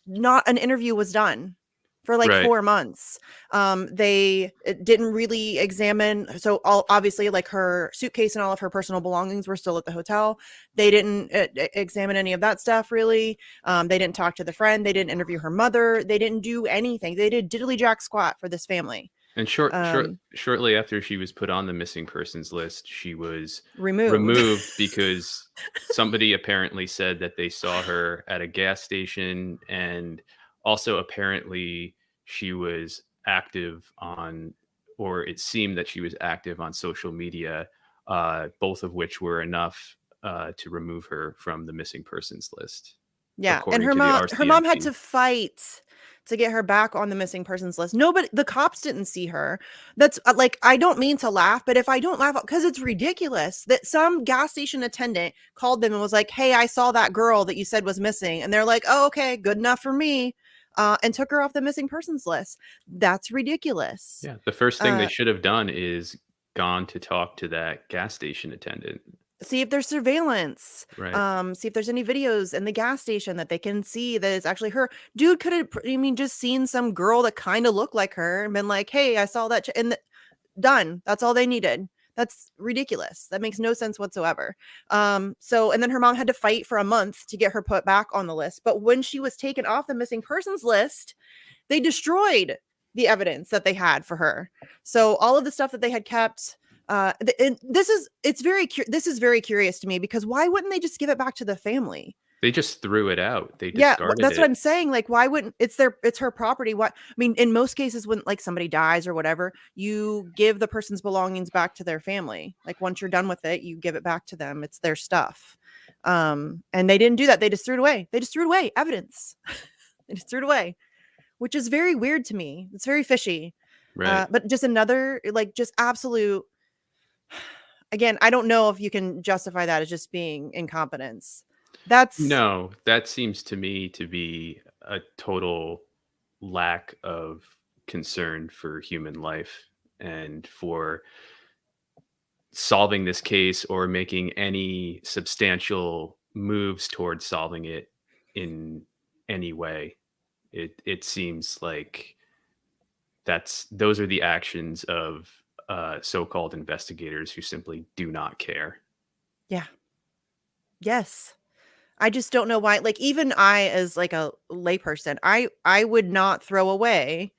Not an interview was done for like 4 months. They didn't really examine. So obviously like her suitcase and all of her personal belongings were still at the hotel. They didn't examine any of that stuff really. They didn't talk to the friend. They didn't interview her mother. They didn't do anything. They did diddly jack squat for this family. And shortly after she was put on the missing persons list, she was removed because somebody apparently said that they saw her at a gas station, and also apparently she was active or it seemed that she was active on social media, both of which were enough to remove her from the missing persons list. Yeah, and her mom had to fight to get her back on the missing persons list. Nobody, the cops didn't see her. That's like, I don't mean to laugh, but if I don't laugh, because it's ridiculous that some gas station attendant called them and was like, hey, I saw that girl that you said was missing. And they're like, oh, okay, good enough for me. And took her off the missing persons list. That's ridiculous. Yeah, the first thing they should have done is gone to talk to that gas station attendant. See if there's surveillance. Right. See if there's any videos in the gas station that they can see that it's actually her. Dude could have, just seen some girl that kind of looked like her and been like, hey, I saw that. Done. That's all they needed. That's ridiculous. That makes no sense whatsoever. So, and then her mom had to fight for a month to get her put back on the list. But when she was taken off the missing persons list, they destroyed the evidence that they had for her. So all of the stuff that they had kept, and this is very curious to me, because why wouldn't they just give it back to the family? They just threw it out. They Yeah, discarded that's it. what I'm saying. Like, why wouldn't it's her property? What I mean, in most cases, when like somebody dies or whatever, you give the person's belongings back to their family. Like once you're done with it, you give it back to them. It's their stuff. And they didn't do that. They just threw it away. They just threw it away. Evidence. They just threw it away, which is very weird to me. It's very fishy. Right. But just another, like, just absolute. Again, I don't know if you can justify that as just being incompetence. No, that seems to me to be a total lack of concern for human life and for solving this case or making any substantial moves towards solving it in any way. It seems like those are the actions of so-called investigators who simply do not care. Yeah. Yes. I just don't know why. Like, even I, as like a layperson, I would not throw away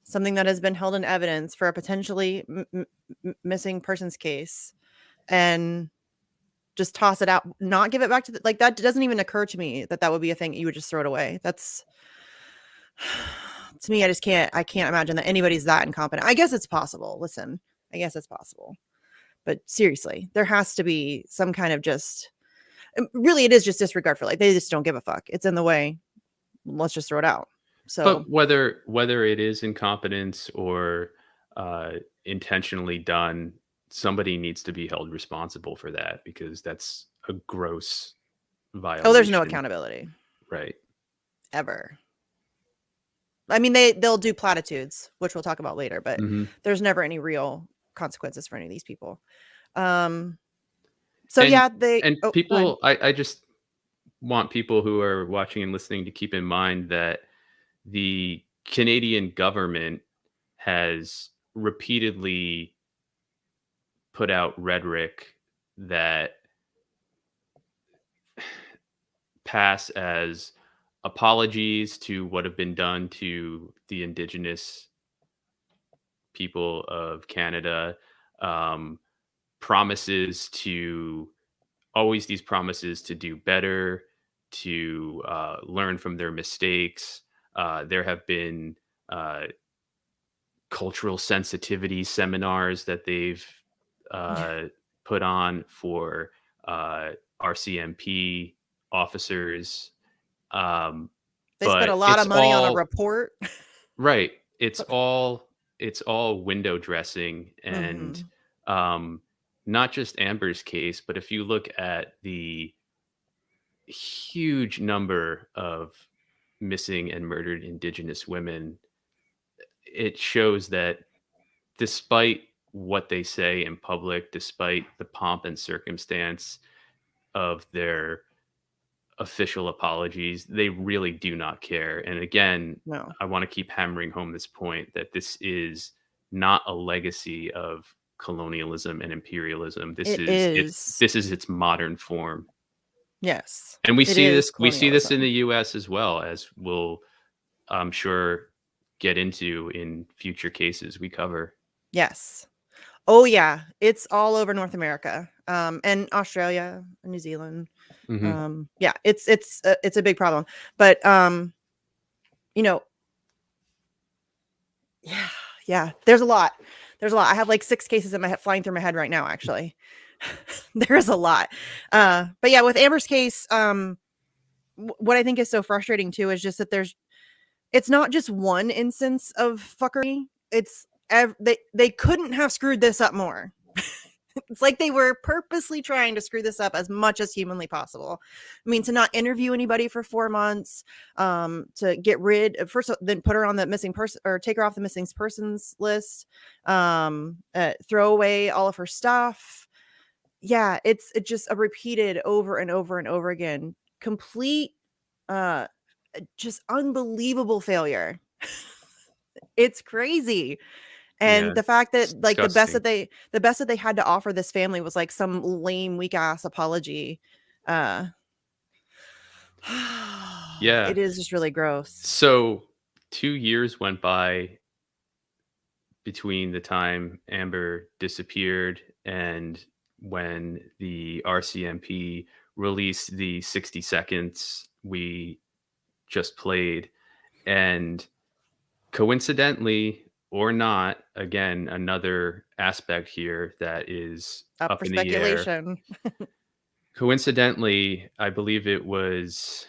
something that has been held in evidence for a potentially missing persons case and just toss it out, not give it back to like, that doesn't even occur to me that would be a thing. You would just throw it away. That's to me, I can't imagine that anybody's that incompetent. I guess it's possible. Listen, I guess it's possible. But seriously, there has to be some kind of just really, it is just disregard for, like, they just don't give a fuck. It's in the way. Let's just throw it out. So, But whether it is incompetence or intentionally done, somebody needs to be held responsible for that, because that's a gross violation. there's no accountability Right. ever. I mean, they'll do platitudes, which we'll talk about later, but there's never any real consequences for any of these people. So yeah, people, I just want people who are watching and listening to keep in mind that the Canadian government has repeatedly put out rhetoric that pass as apologies to what have been done to the Indigenous people of Canada, promises to always these promises to do better, to learn from their mistakes. There have been cultural sensitivity seminars that they've put on for RCMP officers. they spent a lot of money on a report. Right. It's all window dressing, and not just Amber's case, but if you look at the huge number of missing and murdered Indigenous women, it shows that despite what they say in public, despite the pomp and circumstance of their official apologies, they really do not care. And again, No. I want to keep hammering home this point that this is not a legacy of colonialism and imperialism. This is its modern form. Yes. And we see this in the US as well, as we'll I'm sure get into in future cases we cover. Yes. Oh yeah, it's all over North America, and Australia, and New Zealand. Yeah, it's a big problem, but you know, yeah, there's a lot. I have like 6 cases in my head flying through my head right now. Actually, there's a lot. But yeah, with Amber's case, what I think is so frustrating too is just that it's not just one instance of fuckery. It's they couldn't have screwed this up more. It's like they were purposely trying to screw this up as much as humanly possible. I mean, to not interview anybody for 4 months, to get rid of then put her on the missing person, or take her off the missing persons list, throw away all of her stuff. Yeah, it's just a repeated over and over and over again, complete, just unbelievable failure. It's crazy. And Yeah. the fact It's that like disgusting. the best that they had to offer this family was like some lame weak ass apology. Uh Yeah. it is just really gross. So 2 years went by between the time Amber disappeared and when the RCMP released the 60 seconds we just played. And coincidentally or not, again, another aspect here that is Up up for in the air. speculation. Coincidentally, I believe it was,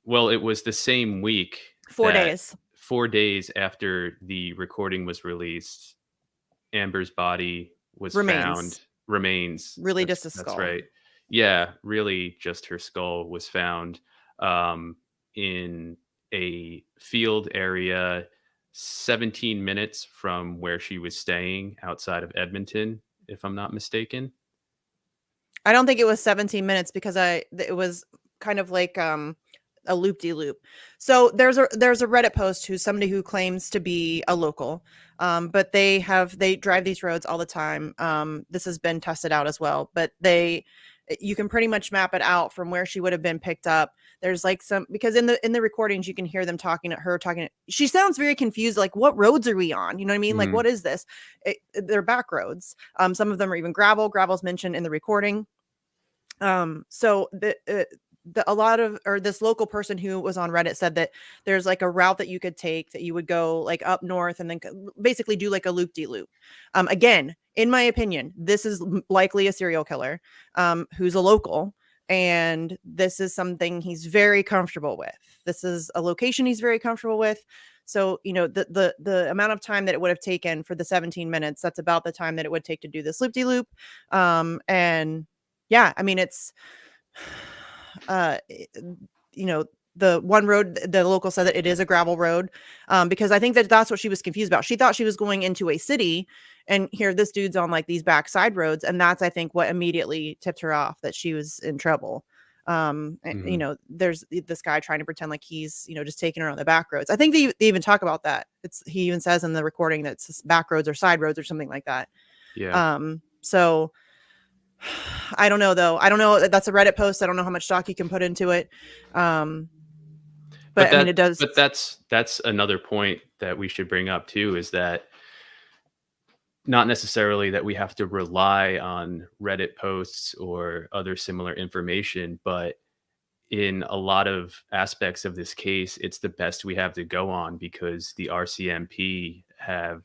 well, it was the same week 4 that days 4 days after the recording was released, Amber's body was found, remains. remains. Really just a That's skull. right. Yeah, really just her skull was found in a field area 17 minutes from where she was staying outside of Edmonton, if I'm not mistaken. I don't think it was 17 minutes because it was kind of like a loop de loop. So there's a Reddit post who's somebody who claims to be a local. But they drive these roads all the time. This has been tested out as well, but you can pretty much map it out from where she would have been picked up. There's like some, because in the recordings you can hear them talking at her talking. She sounds very confused, like what roads are we on? You know what I mean? Like Mhm. what is this? They're back roads. Some of them are even gravel. Gravel's mentioned in the recording. So a lot of, or this local person who was on Reddit said that there's like a route that you could take that you would go like up north and then basically do like a loop de loop. Again, in my opinion, this is likely a serial killer who's a local, and this is something he's very comfortable with. This is a location he's very comfortable with. So, you know, the amount of time that it would have taken for the 17 minutes, that's about the time that it would take to do this loop de loop. And yeah, I mean, it's, uh, you know, the one road, the local said that it is a gravel road, because I think that that's what she was confused about. She thought she was going into a city, and here this dude's on like these back side roads, and that's I think what immediately tipped her off that she was in trouble. You Mhm. know, there's this guy trying to pretend like he's, you know, just taking her on the back roads. I think they even talk about that. He even says in the recording that it's back roads or side roads or something like that. Yeah. So I don't know though. I don't know. That's a Reddit post. I don't know how much stock you can put into it. Um, But but I mean, it does. that's another point that we should bring up too, is that not necessarily that we have to rely on Reddit posts or other similar information, but in a lot of aspects of this case, it's the best we have to go on because the RCMP have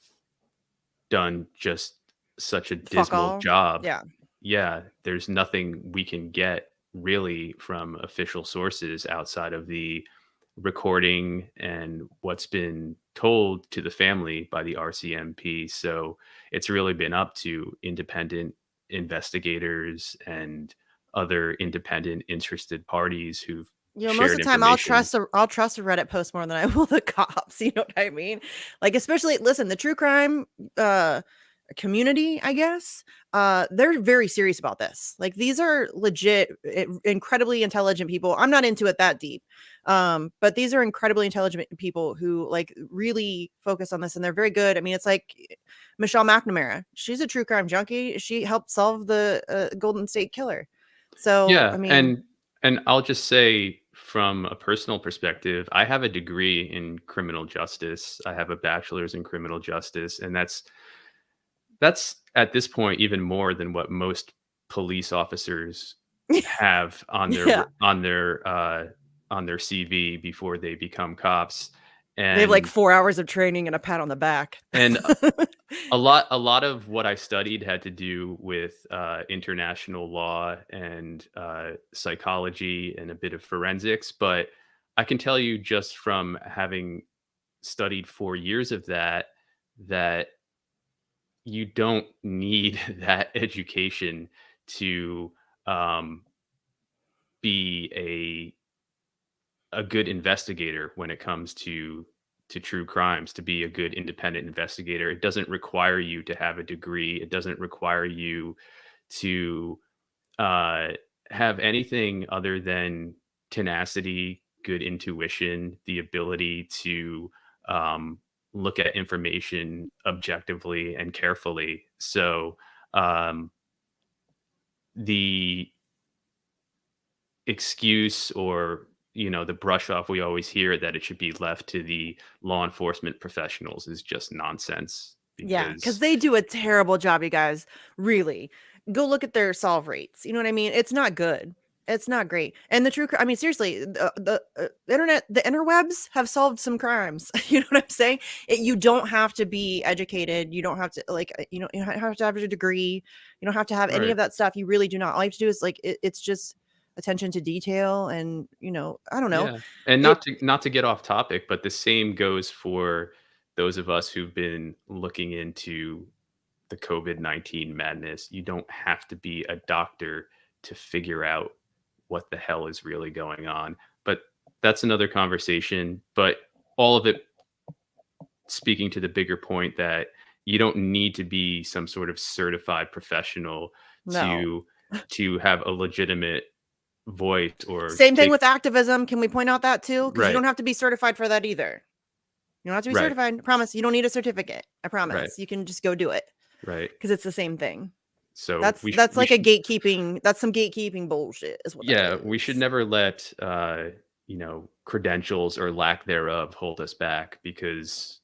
done just such a Fuck dismal all. job. Yeah. Yeah, there's nothing we can get really from official sources outside of the recording and what's been told to the family by the RCMP. So it's really been up to independent investigators and other independent interested parties who've You know, most of shared the time information. I'll trust a Reddit post more than I will the cops. You know what I mean? Like, especially listen, the true crime uh community, I guess, they're very serious about this. Like, these are legit, incredibly intelligent people. I'm not into it that deep. But these are incredibly intelligent people who like really focus on this, and they're very good. I mean, it's like Michelle McNamara. She's a true crime junkie. She helped solve the Golden State Killer. So, I Yeah, mean, and I'll just say from a personal perspective, I have a degree in criminal justice. I have a bachelor's in criminal justice, and that's at this point even more than what most police officers have yeah. on their CV before they become cops. They have like And 4 hours of training and a pat on the back. and a lot of what I studied had to do with international law and psychology and a bit of forensics, but I can tell you just from having studied 4 years of that, that you don't need that education to um, be a good investigator when it comes to true crimes. To be a good independent investigator, it doesn't require you to have a degree. It doesn't require you to uh, have anything other than tenacity, good intuition, the ability to um, look at information objectively and carefully. So the excuse or the brush off we always hear that it should be left to the law enforcement professionals is just nonsense Yeah, because because they do a terrible job, you guys. Really. Go look at their solve rates. You know what I mean? It's not good. It's not great. And I mean, seriously, the internet, the interwebs have solved some crimes. You know what I'm saying? You don't have to be educated. You don't have to you don't have to have a degree. You don't have to have any right. of that stuff. You really do not. All you have to do is it's just attention to detail, and I don't know. Yeah, and It not to get off topic, but the same goes for those of us who've been looking into the COVID-19 madness. You don't have to be a doctor to figure out what the hell is really going on. But that's another conversation. But all of it speaking to the bigger point that you don't need to be some sort of certified professional No. to have a legitimate voice or Same thing take with activism. Can we point out that too? Because you right, don't have to be certified for that either. You don't have to be right, certified. I promise. You don't need a certificate. I right, promise. You can just go do it right. because it's the same thing. So That's we like a should gatekeeping. That's some gatekeeping bullshit, is what that yeah, we should is. never let credentials or lack thereof hold us back because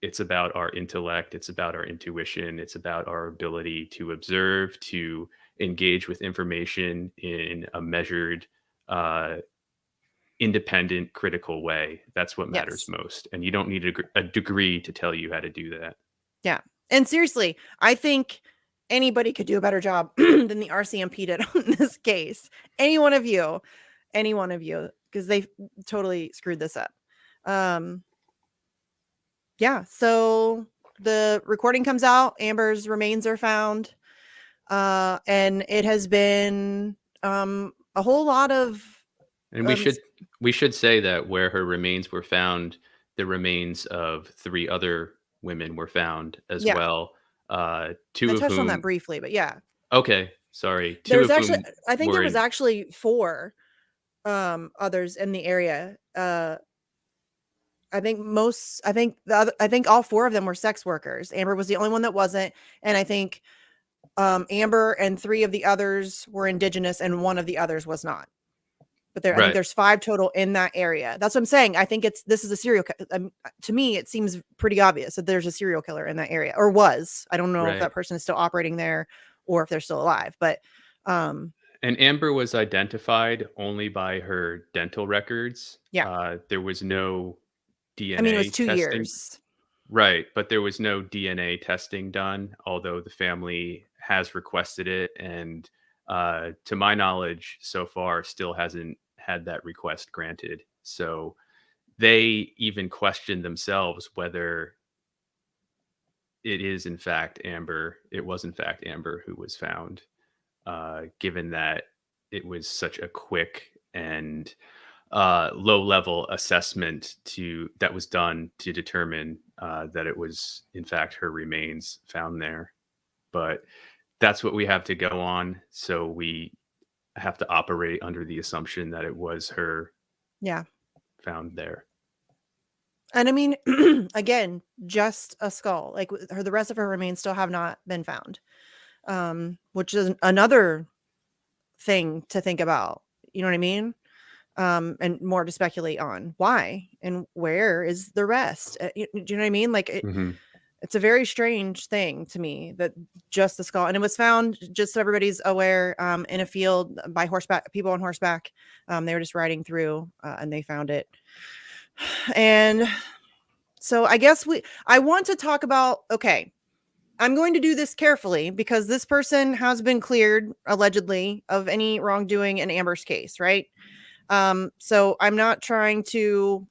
it's about our intellect, it's about our intuition, it's about our ability to observe, to engage with information in a measured, uh, independent, critical way. That's what matters Yes. most. And you don't need a degree to tell you how to do that. Yeah. And seriously, I think anybody could do a better job than the RCMP did on this case. Any one of you, because they totally screwed this up. Yeah. So the recording comes out. Amber's remains are found. And it has been a whole lot of And um, we should say that where her remains were found, the remains of 3 other women were found as yeah. well. I 2 of touched on that whom briefly, but yeah. okay, sorry. 2 There's of actually whom I think there were was in actually 4 others in the area. I think all 4 of them were sex workers. Amber was the only one that wasn't, and I think Amber and 3 of the others were indigenous and 1 of the others was not. But I think right, there's 5 total in that area. That's what I'm saying. I think this is a serial to me it seems pretty obvious that there's a serial killer in that area, or was. I don't know if right. that person is still operating there or if they're still alive, but um And Amber was identified only by her dental records. yeah. There was no I mean, it was DNA 2 testing. years. Right, but there was no DNA testing done, although the family has requested it, and to my knowledge, so far, still hasn't had that request granted. So they even questioned themselves whether it was in fact Amber who was found, given that it was such a quick and low level assessment that was done to determine that it was in fact her remains found there. But that's what we have to go on. So we have to operate under the assumption that it was her Yeah. found there. And I mean, again, just a skull. Like the rest of her remains still have not been found. Which is another thing to think about. You know what I mean? And more to speculate on why and where is the rest. Do you know what I mean? Like Hmm. it's a very strange thing to me that just the skull, and it was found, just so everybody's aware, in a field by horseback, people on horseback. They were just riding through, and they found it. And so I want to talk about, okay, I'm going to do this carefully because this person has been cleared allegedly of any wrongdoing in Amber's case, right? So I'm not trying to.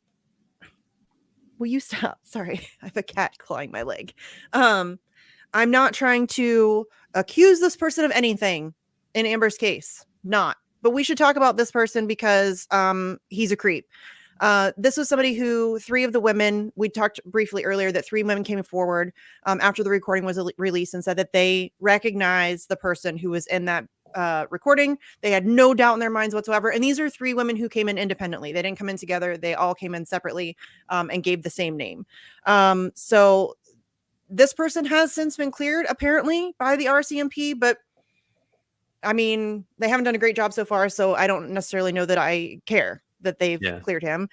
Will you stop? Sorry, I have a cat clawing my leg. I'm not trying to accuse this person of anything in Amber's case. Not. But we should talk about this person because he's a creep. This was somebody who 3 of the women, we talked briefly earlier that 3 women came forward after the recording was released and said that they recognized the person who was in that recording. They had no doubt in their minds whatsoever. And these are 3 women who came in independently. They didn't come in together. They all came in separately and gave the same name. So this person has since been cleared, apparently, by the RCMP, but I mean, they haven't done a great job so far, so I don't necessarily know that I care that they've cleared him.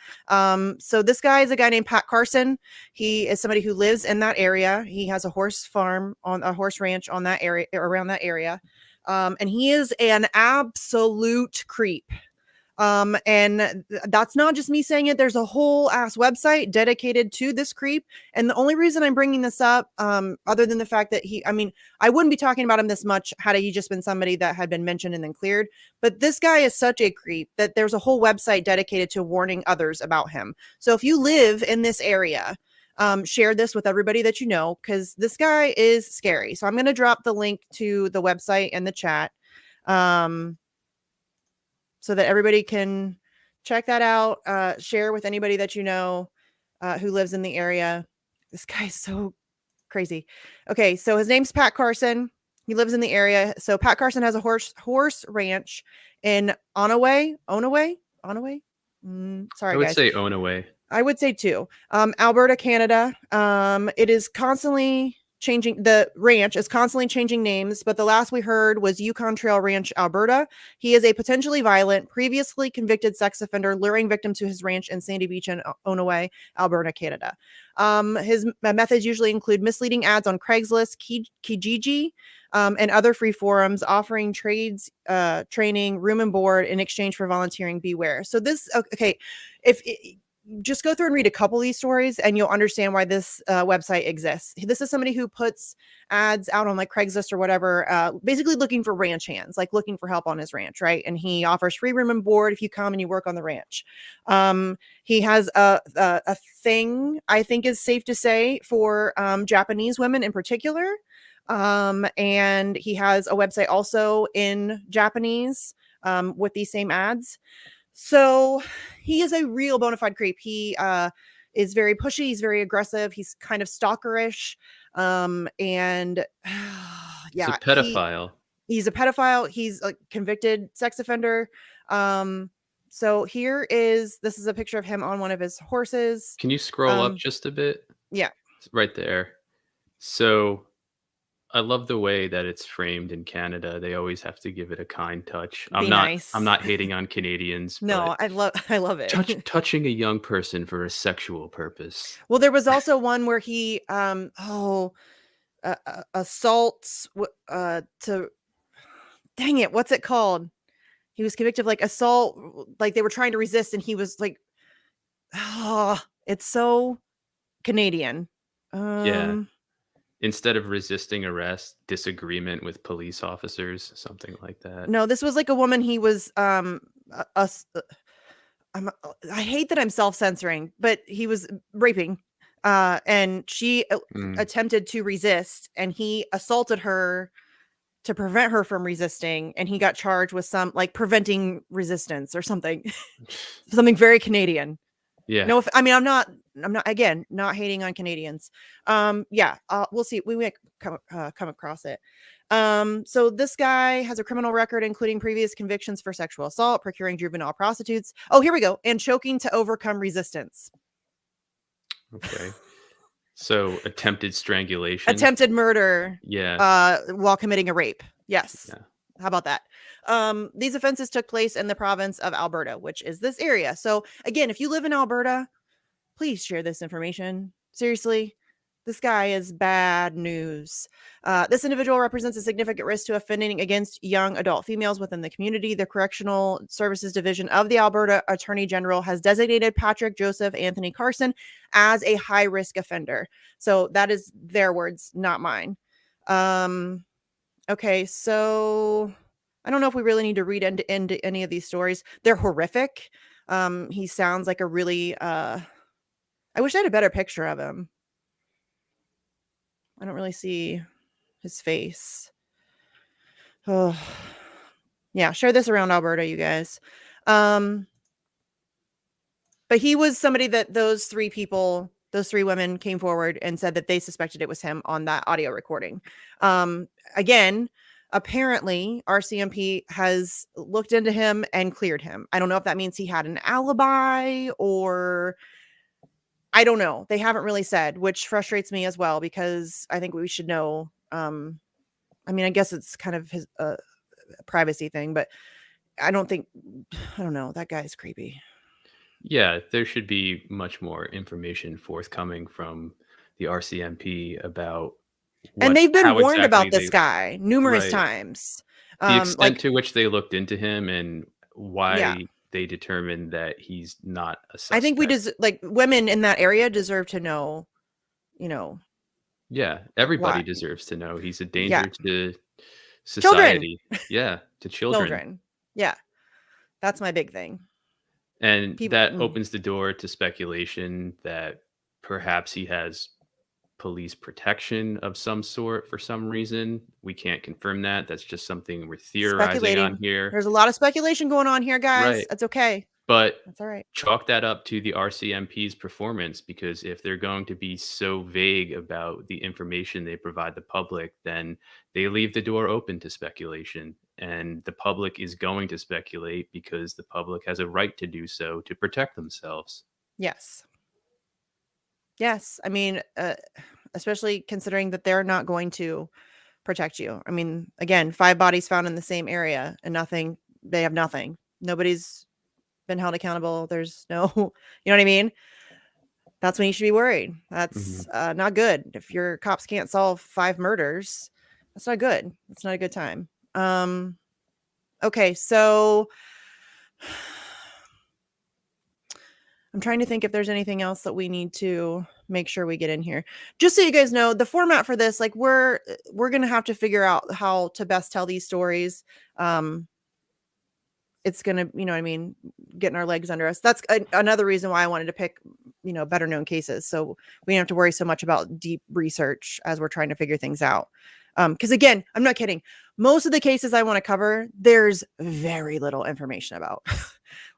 So this guy is a guy named Pat Carson. He is somebody who lives in that area. He has a horse farm on a horse ranch on that area, around that area. And he is an absolute creep. And that's not just me saying it. There's a whole ass website dedicated to this creep. And the only reason I'm bringing this up, other than the fact that I wouldn't be talking about him this much had he just been somebody that had been mentioned and then cleared. But this guy is such a creep that there's a whole website dedicated to warning others about him. So if you live in this area, share this with everybody that you know, because this guy is scary. So I'm going to drop the link to the website in the chat. So that everybody can check that out, share with anybody that you know who lives in the area. This guy's so crazy. Okay, so his name's Pat Carson. He lives in the area. So Pat Carson has a horse ranch in Onaway. Sorry, I would guys. say Onaway. I would say too. Alberta, Canada. It is constantly changing. The ranch is constantly changing names, but the last we heard was Yukon Trail Ranch, Alberta. He is a potentially violent, previously convicted sex offender luring victims to his ranch in Sandy Beach and Onaway, Alberta, Canada. His methods usually include misleading ads on Craigslist, Kijiji, and other free forums offering trades, training, room and board in exchange for volunteering. Beware. So this, okay, just go through and read a couple of these stories and you'll understand why this website exists. This is somebody who puts ads out on like Craigslist or whatever, basically looking for ranch hands, like looking for help on his ranch, right? And he offers free room and board if you come and you work on the ranch. He has a thing, I think is safe to say, for Japanese women in particular. And he has a website also in Japanese with these same ads. So he is a real bona fide creep. He is very pushy. He's very aggressive. He's kind of stalkerish. And yeah, he's a pedophile. He's a pedophile. He's a convicted sex offender. So this is a picture of him on one of his horses. Can you scroll up just a bit? Yeah. Right there. So I love the way that it's framed in Canada. They always have to give it a kind touch. I'm not hating on Canadians. No, I love it. Touching a young person for a sexual purpose. Well, there was also one where he assaults to, dang it, what's it called? He was convicted of like assault, like they were trying to resist and he was like, it's so Canadian. Yeah. Instead of resisting arrest, disagreement with police officers, something like that. No, this was like a woman. He was I hate that I'm self-censoring, but he was raping, and she attempted to resist, and he assaulted her to prevent her from resisting, and he got charged with some like preventing resistance or something, something very Canadian. Yeah. No, I mean, I'm not again, not hating on Canadians. Yeah, we'll see. We might come across it. So this guy has a criminal record, including previous convictions for sexual assault, procuring juvenile prostitutes. Oh, here we go. And choking to overcome resistance. Okay. So attempted strangulation. Attempted murder. Yeah. While committing a rape. Yes. Yeah. How about that? These offenses took place in the province of Alberta, which is this area. So again, if you live in Alberta, please share this information. Seriously, this guy is bad news. This individual represents a significant risk to offending against young adult females within the community. The Correctional Services Division of the Alberta Attorney General has designated Patrick Joseph Anthony Carson as a high-risk offender. So that is their words, not mine. Okay, so I don't know if we really need to read into any of these stories. They're horrific. He sounds like a really... I wish I had a better picture of him. I don't really see his face. Oh, yeah. Share this around Alberta, you guys. But he was somebody that those three women came forward and said that they suspected it was him on that audio recording. Again, apparently RCMP has looked into him and cleared him. I don't know if that means he had an alibi or I don't know. They haven't really said, which frustrates me as well because I think we should know. I mean, I guess it's kind of his privacy thing, but I don't know. That guy's creepy. Yeah, there should be much more information forthcoming from the RCMP about And they've been how warned exactly about this they guy numerous right. times. The extent Like, to which they looked into him and yeah, why they determined that he's not a I think suspect. like women in that area deserve to know, you know, Yeah, everybody why. deserves to know he's a Yeah. danger to Children, society. Yeah, to children. children. Yeah. That's my big thing. And People, that opens the door to speculation that perhaps he has police protection of some sort for some reason. We can't confirm that. That's just something we're theorizing on speculating. here. There's a lot of speculation going on here, guys. Right. That's okay. But That's all right. chalk that up to the RCMP's performance because if they're going to be so vague about the information they provide the public, then they leave the door open to speculation. And the public is going to speculate because the public has a right to do so to protect themselves. Yes. Yes. I mean, especially considering that they're not going to protect you. I mean, again, 5 bodies found in the same area and they have nothing. Nobody's been held accountable. There's no, you know what I mean? That's when you should be worried. That's not good. If your cops can't solve 5 murders, that's not good. That's not a good time. Okay, so I'm trying to think if there's anything else that we need to make sure we get in here. Just so you guys know, the format for this, like we're going to have to figure out how to best tell these stories. It's going to, you know what I mean, getting our legs under us. That's another reason why I wanted to pick, better known cases. So we don't have to worry so much about deep research as we're trying to figure things out. Because again, I'm not kidding. Most of the cases I want to cover, there's very little information about.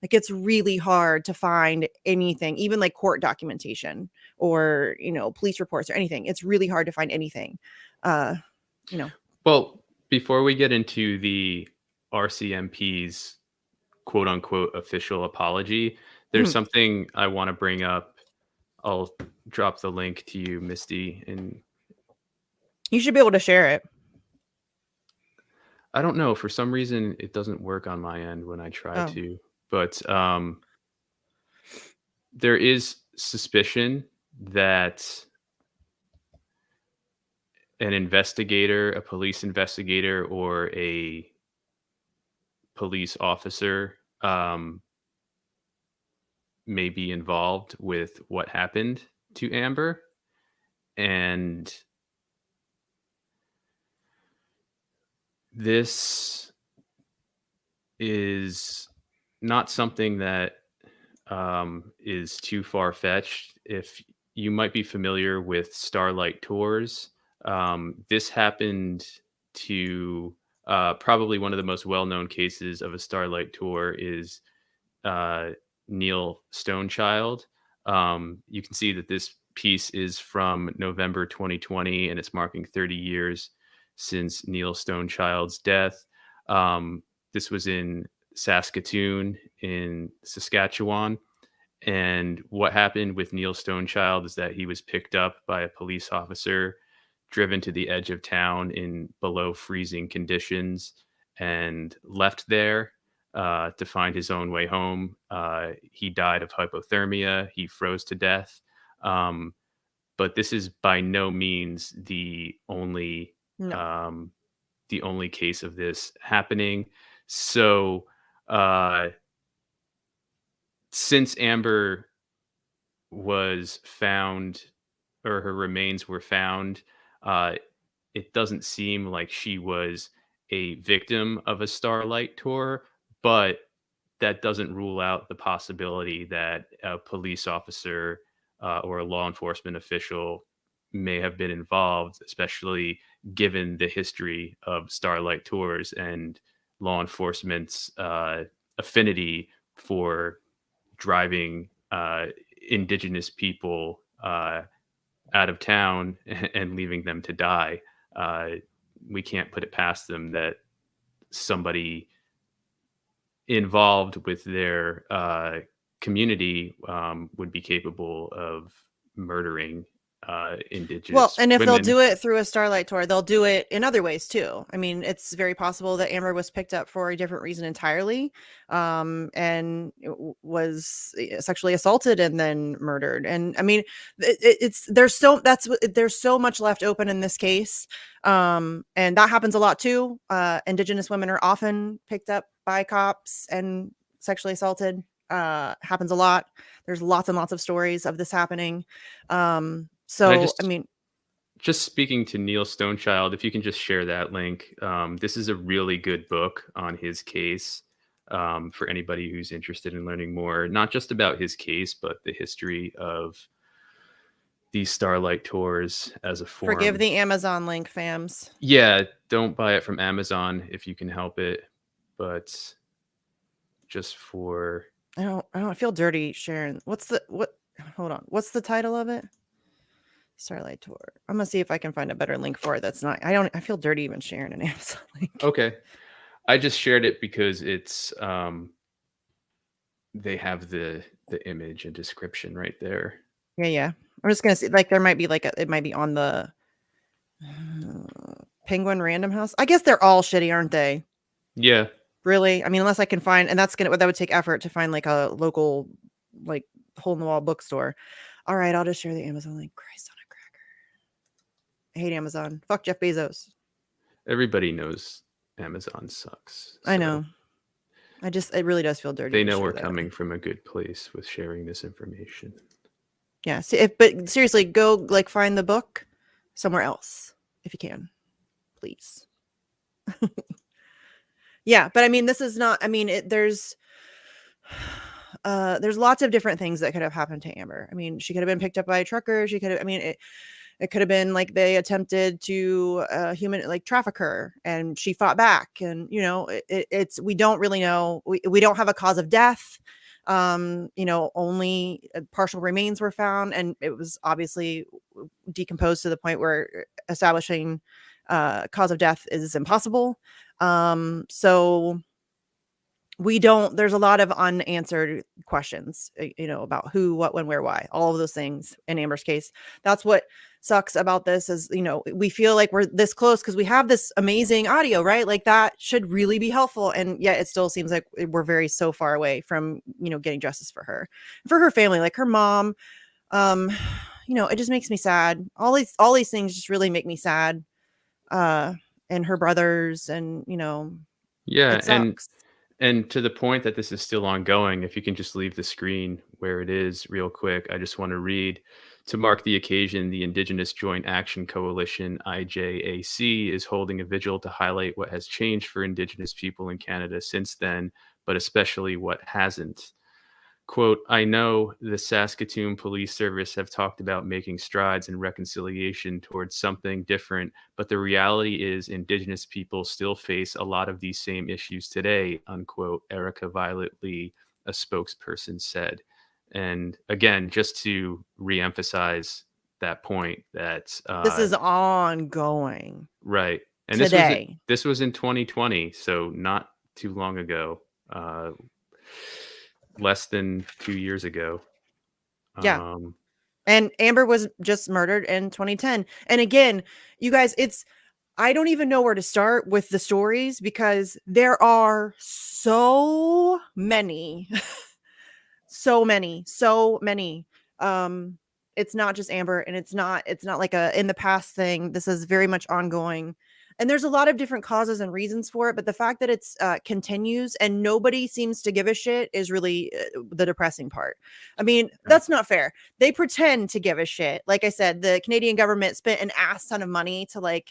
Like it's really hard to find anything, even like court documentation or, police reports or anything. It's really hard to find anything. Well, before we get into the RCMP's quote unquote official apology, there's something I want to bring up. I'll drop the link to you, Misty, and you should be able to share it. I don't know. For some reason, it doesn't work on my end when I try to. But there is suspicion that an investigator, a police investigator, or a police officer may be involved with what happened to Amber. And this is not something that is too far-fetched. If you might be familiar with Starlight Tours, this happened to probably one of the most well-known cases of a Starlight Tour is Neil Stonechild. You can see that this piece is from November 2020, and it's marking 30 years since Neil Stonechild's death. This was in Saskatoon in Saskatchewan. And what happened with Neil Stonechild is that he was picked up by a police officer, driven to the edge of town in below freezing conditions, and left there to find his own way home. He died of hypothermia. He froze to death. But this is by no means the only case of this happening. So since Amber was found, or her remains were found, it doesn't seem like she was a victim of a Starlight Tour, but that doesn't rule out the possibility that a police officer or a law enforcement official may have been involved, especially given the history of Starlight Tours and law enforcement's affinity for driving indigenous people out of town and leaving them to die. we can't put it past them that somebody involved with their community would be capable of murdering Well, indigenous and if they'll women. do it through a Starlight tour, they'll do it in other ways too. I mean, it's very possible that Amber was picked up for a different reason entirely, and was sexually assaulted and then murdered. And I mean, there's so much left open in this case, and that happens a lot too. Indigenous women are often picked up by cops and sexually assaulted. Happens a lot. There's lots and lots of stories of this happening. And So I mean, just speaking to Neil Stonechild, if you can just share that link. This is a really good book on his case, for anybody who's interested in learning more, not just about his case, but the history of these Starlight tours as a form. forgive the Amazon link, fams. Yeah, don't buy it from Amazon if you can help it, but just for I feel dirty sharing. Hold on. What's the title of it? Starlight Tour. I'm gonna see if I can find a better link for it. That's not. I feel dirty even sharing an Amazon link. Okay, I just shared it because it's they have the image and description right there. Yeah. I'm just gonna see. Like, there might be it might be on the Penguin Random House. I guess they're all shitty, aren't they? Yeah. Really? I mean, unless I can find, and that would take effort to find like a local, like, hole in the wall bookstore. All right, I'll just share the Amazon link. Christ on a cracker. I hate Amazon. Fuck Jeff Bezos. Everybody knows Amazon sucks. I know. It really does feel dirty. They know we're coming from a good place with sharing this information. Yeah. But seriously, go like find the book somewhere else if you can, please. Yeah, but I mean, this is not. I mean, there's lots of different things that could have happened to Amber. I mean, she could have been picked up by a trucker. She could have. I mean, it could have been like they attempted to traffic her, and she fought back. And it's we don't really know. We don't have a cause of death. Only partial remains were found, and it was obviously decomposed to the point where establishing cause of death is impossible. So there's a lot of unanswered questions, about who, what, when, where, why, all of those things in Amber's case. That's what sucks about this is, we feel like we're this close because we have this amazing audio, right? Like, that should really be helpful. And yet it still seems like we're so far away from, getting justice for her family, like her mom. It just makes me sad. All these things just really make me sad. And her brothers, and yeah, it sucks. and to the point that this is still ongoing, if you can just leave the screen where it is real quick, I just want to read. To mark the occasion, the Indigenous Joint Action Coalition, IJAC, is holding a vigil to highlight what has changed for Indigenous people in Canada since then, but especially what hasn't. Quote, I know the Saskatoon Police Service have talked about making strides in reconciliation towards something different, but the reality is Indigenous people still face a lot of these same issues today, unquote, Erica Violet Lee, a spokesperson, said. And again, just to reemphasize that point that this is ongoing. Right. And today. This was in 2020, so not too long ago. Less than 2 years ago. Yeah. And Amber was just murdered in 2010. And again, you guys, I don't even know where to start with the stories because there are so many. So many. It's not just Amber, and it's not like a in the past thing. This is very much ongoing. And there's a lot of different causes and reasons for it, but the fact that it's continues and nobody seems to give a shit is really the depressing part. I mean, that's not fair. They pretend to give a shit. Like I said, the Canadian government spent an ass ton of money to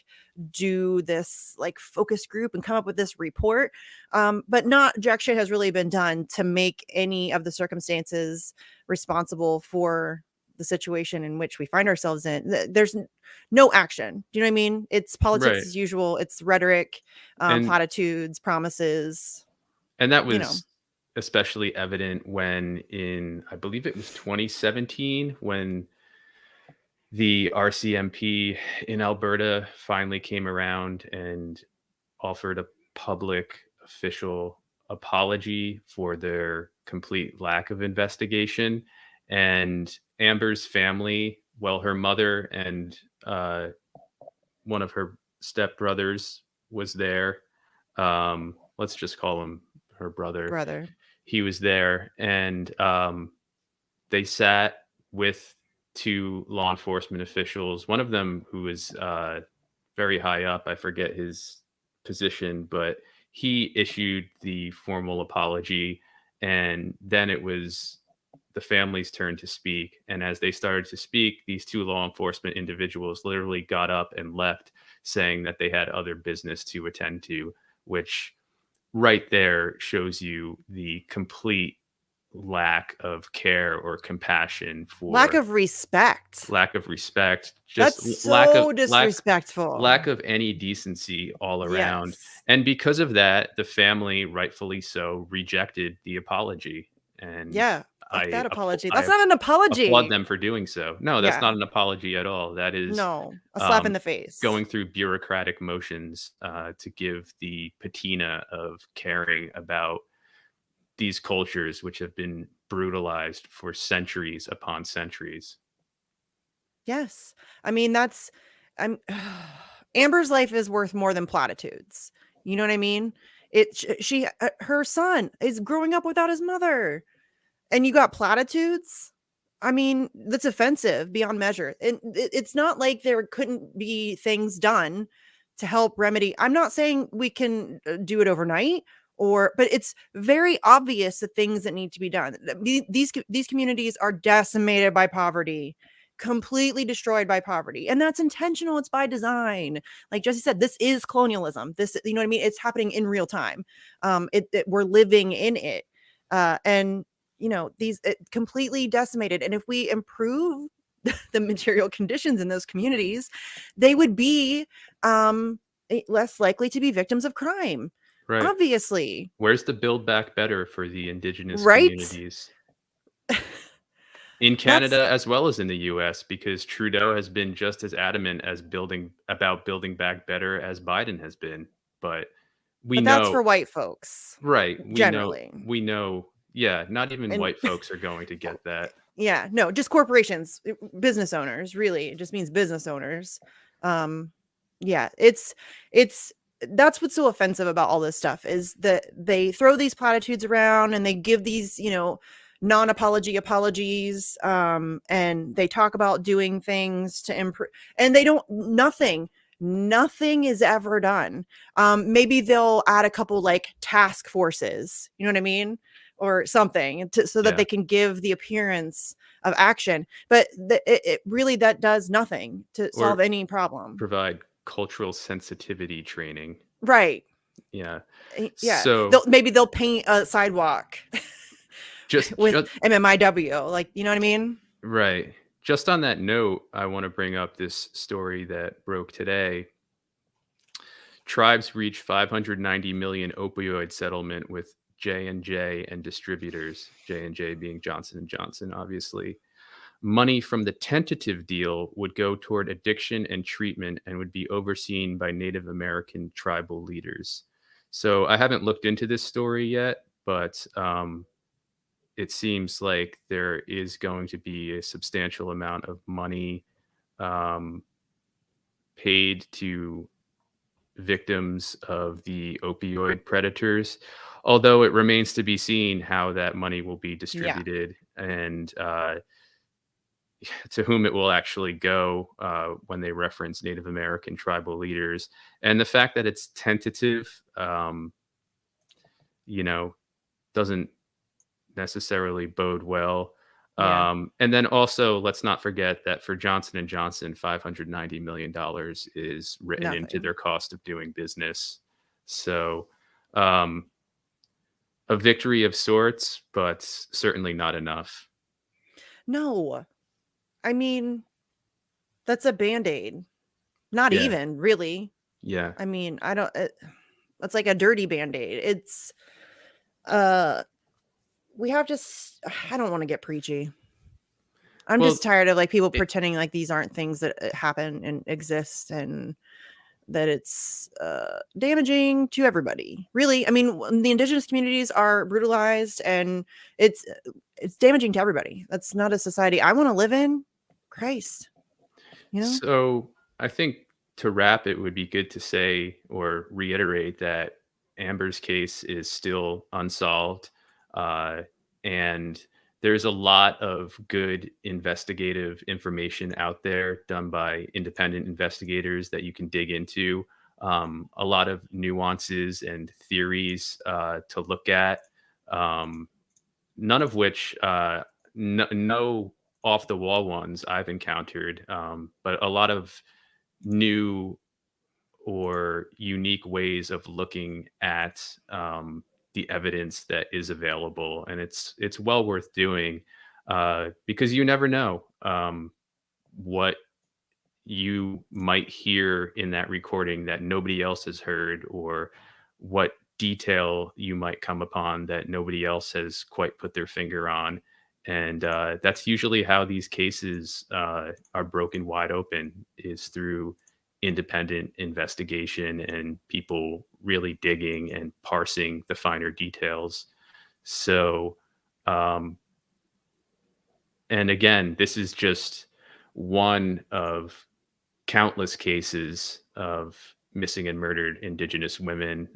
do this focus group and come up with this report, but not jack shit has really been done to make any of the circumstances responsible for the situation in which we find ourselves in. There's no action. Do you know what I mean? It's politics as usual. It's rhetoric, platitudes, promises. And that was especially evident when I believe it was 2017, when the RCMP in Alberta finally came around and offered a public official apology for their complete lack of investigation. And Amber's family, well, her mother and one of her stepbrothers was there. Let's just call him her brother. Brother. He was there, and they sat with two law enforcement officials. One of them who was very high up. I forget his position, but he issued the formal apology, and then it was the family's turn to speak. And as they started to speak, these two law enforcement individuals literally got up and left, saying that they had other business to attend to, which right there shows you the complete lack of care or compassion for Lack of respect. just That's so disrespectful. lack of any decency all around. Yes. And because of that, the family, rightfully so, rejected the apology. And Yeah. Fuck I that appl- apology. I That's not an apology. applaud them for doing so. No, that's Yeah. not an apology at all. That is No. A slap in the face. going through bureaucratic motions to give the patina of caring about these cultures which have been brutalized for centuries upon centuries. Yes. I mean, I'm Amber's life is worth more than platitudes. You know what I mean? Her son is growing up without his mother. And you got platitudes? I mean, that's offensive beyond measure. And it's not like there couldn't be things done to help remedy. I'm not saying we can do it overnight but it's very obvious the things that need to be done. These communities are decimated by poverty, completely destroyed by poverty. And that's intentional. It's by design. Like Jesse said, this is colonialism. This, you know what I mean? It's happening in real time. We're living in it. And these completely decimated. And if we improve the material conditions in those communities, they would be less likely to be victims of crime. Right. Obviously. Where's the Build Back Better for the indigenous Right? communities? In Canada as well as in the US, because Trudeau has been just as adamant as building back better as Biden has been. But that's for white folks. Right. Generally. We know. Yeah, not even white folks are going to get that. Yeah, no, just corporations, business owners, really. It just means business owners. Yeah, it's that's what's so offensive about all this stuff is that they throw these platitudes around and they give these, non-apology apologies, and they talk about doing things to improve, and they don't, nothing is ever done. Maybe they'll add a couple like task forces, you know what I mean? Or something so that they can give the appearance of action, but it really, that does nothing to solve any problem. Provide cultural sensitivity training. Right. Yeah. Yeah. So maybe they'll paint a sidewalk just with MMIW, like, you know what I mean? Right. Just on that note, I want to bring up this story that broke today. Tribes reach 590 million opioid settlement with J&J and distributors, J&J being Johnson & Johnson, obviously. Money from the tentative deal would go toward addiction and treatment and would be overseen by Native American tribal leaders. So I haven't looked into this story yet, but it seems like there is going to be a substantial amount of money paid to victims of the opioid predators, although it remains to be seen how that money will be distributed and to whom it will actually go when they reference Native American tribal leaders. And the fact that it's tentative, doesn't necessarily bode well. Yeah. And then also, let's not forget that for Johnson & Johnson, $590 million is written into their cost of doing business. So a victory of sorts, but certainly not enough. No. I mean, that's a Band-Aid. Not even, really. Yeah. I mean, that's like a dirty Band-Aid. It's, we have to, I don't want to get preachy. I'm Well, just tired of like people it- pretending like these aren't things that happen and exist, and that it's damaging to everybody. Really, I mean, the indigenous communities are brutalized, and it's damaging to everybody. That's not a society I want to live in. Christ, you know? So I think to wrap, it would be good to say or reiterate that Amber's case is still unsolved. Uh, and there's a lot of good investigative information out there done by independent investigators that you can dig into. A lot of nuances and theories to look at. Um, None of which no off the wall ones I've encountered, but a lot of new or unique ways of looking at the evidence that is available, and it's well worth doing because you never know what you might hear in that recording that nobody else has heard, or what detail you might come upon that nobody else has quite put their finger on. And that's usually how these cases are broken wide open, is through independent investigation and people really digging and parsing the finer details. So, um, and again, this is just one of countless cases of missing and murdered Indigenous women.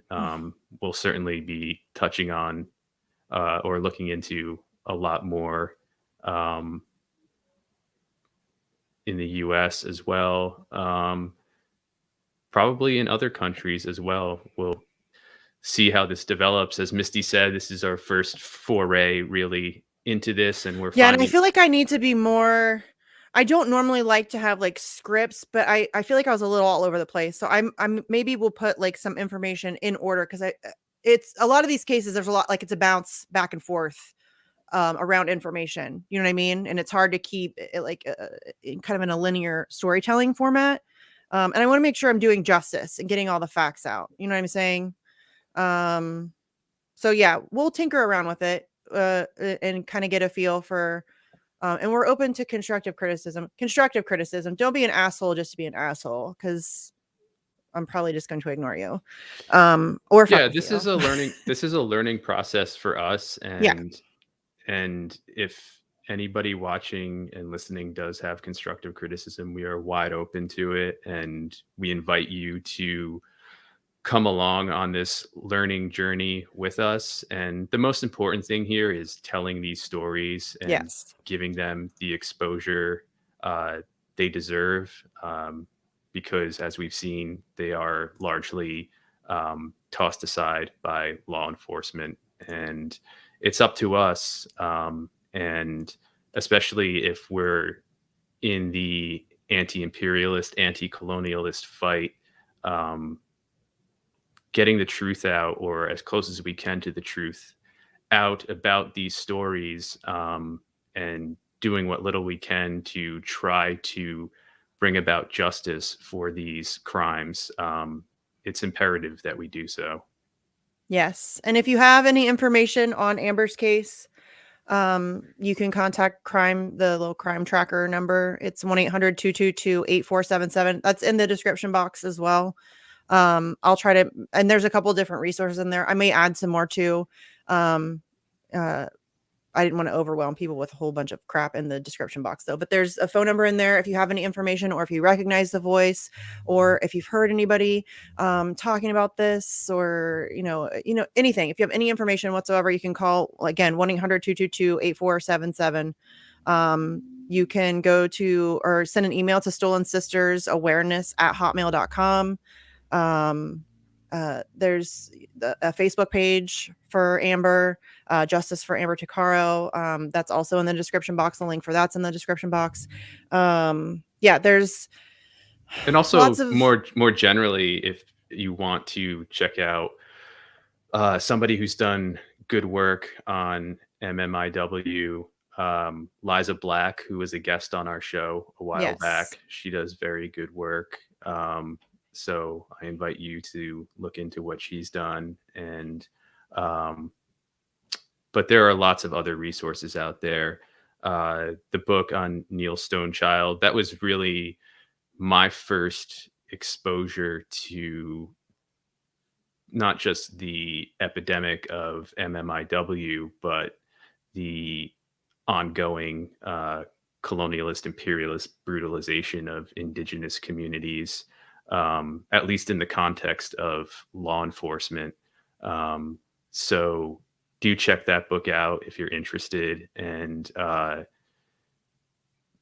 We'll certainly be touching on or looking into a lot more um, in the US as well. Probably in other countries as well. We'll see how this develops. As Misty said, this is our first foray really into this, and we're Yeah, and I finding. feel like I need to be more. I don't normally like to have like scripts, but I feel like I was a little all over the place. So I'm maybe we'll put like some information in order, because it's a lot of these cases. There's a lot, like, it's a bounce back and forth around information. You know what I mean? And it's hard to keep it like in kind of in a linear storytelling format. And I want to make sure I'm doing justice and getting all the facts out. You know what I'm saying? Um, so yeah, we'll tinker around with it and kind of get a feel for. And we're open to constructive criticism. Constructive criticism. Don't be an asshole just to be an asshole, because I'm probably just going to ignore you, or fuck Yeah, with this you. is a learning this is a learning process for us, Yeah. and if anybody watching and listening does have constructive criticism, we are wide open to it, and we invite you to come along on this learning journey with us. And the most important thing here is telling these stories and Yes. giving them the exposure they deserve, because as we've seen, they are largely tossed aside by law enforcement. And it's up to us, and especially if we're in the anti-imperialist, anti-colonialist fight, um, getting the truth out, or as close as we can to the truth out about these stories, and doing what little we can to try to bring about justice for these crimes. It's imperative that we do so. Yes. And if you have any information on Amber's case, you can contact the little crime tracker number. It's 1-800-222-8477. That's in the description box as well. I'll try to, and there's a couple different resources in there. I may add some more too. Um, uh, I didn't want to overwhelm people with a whole bunch of crap in the description box though, but there's a phone number in there if you have any information, or if you recognize the voice, or if you've heard anybody talking about this, or anything. If you have any information whatsoever, you can call again 1-800-222-8477. You can go to or send an email to stolen sisters awareness@hotmail.com. There's a Facebook page for Amber, Justice for Amber Tuccaro. That's also in the description box. The link for that's in the description box. Yeah, there's And also, lots of more generally, if you want to check out somebody who's done good work on MMIW, Liza Black, who was a guest on our show a while yes. back. She does very good work. So I invite you to look into what she's done. And but there are lots of other resources out there. the book on Neil Stonechild. That was really my first exposure to not just the epidemic of MMIW, but the ongoing colonialist imperialist brutalization of indigenous communities, at least in the context of law enforcement. Um, so do check that book out if you're interested. And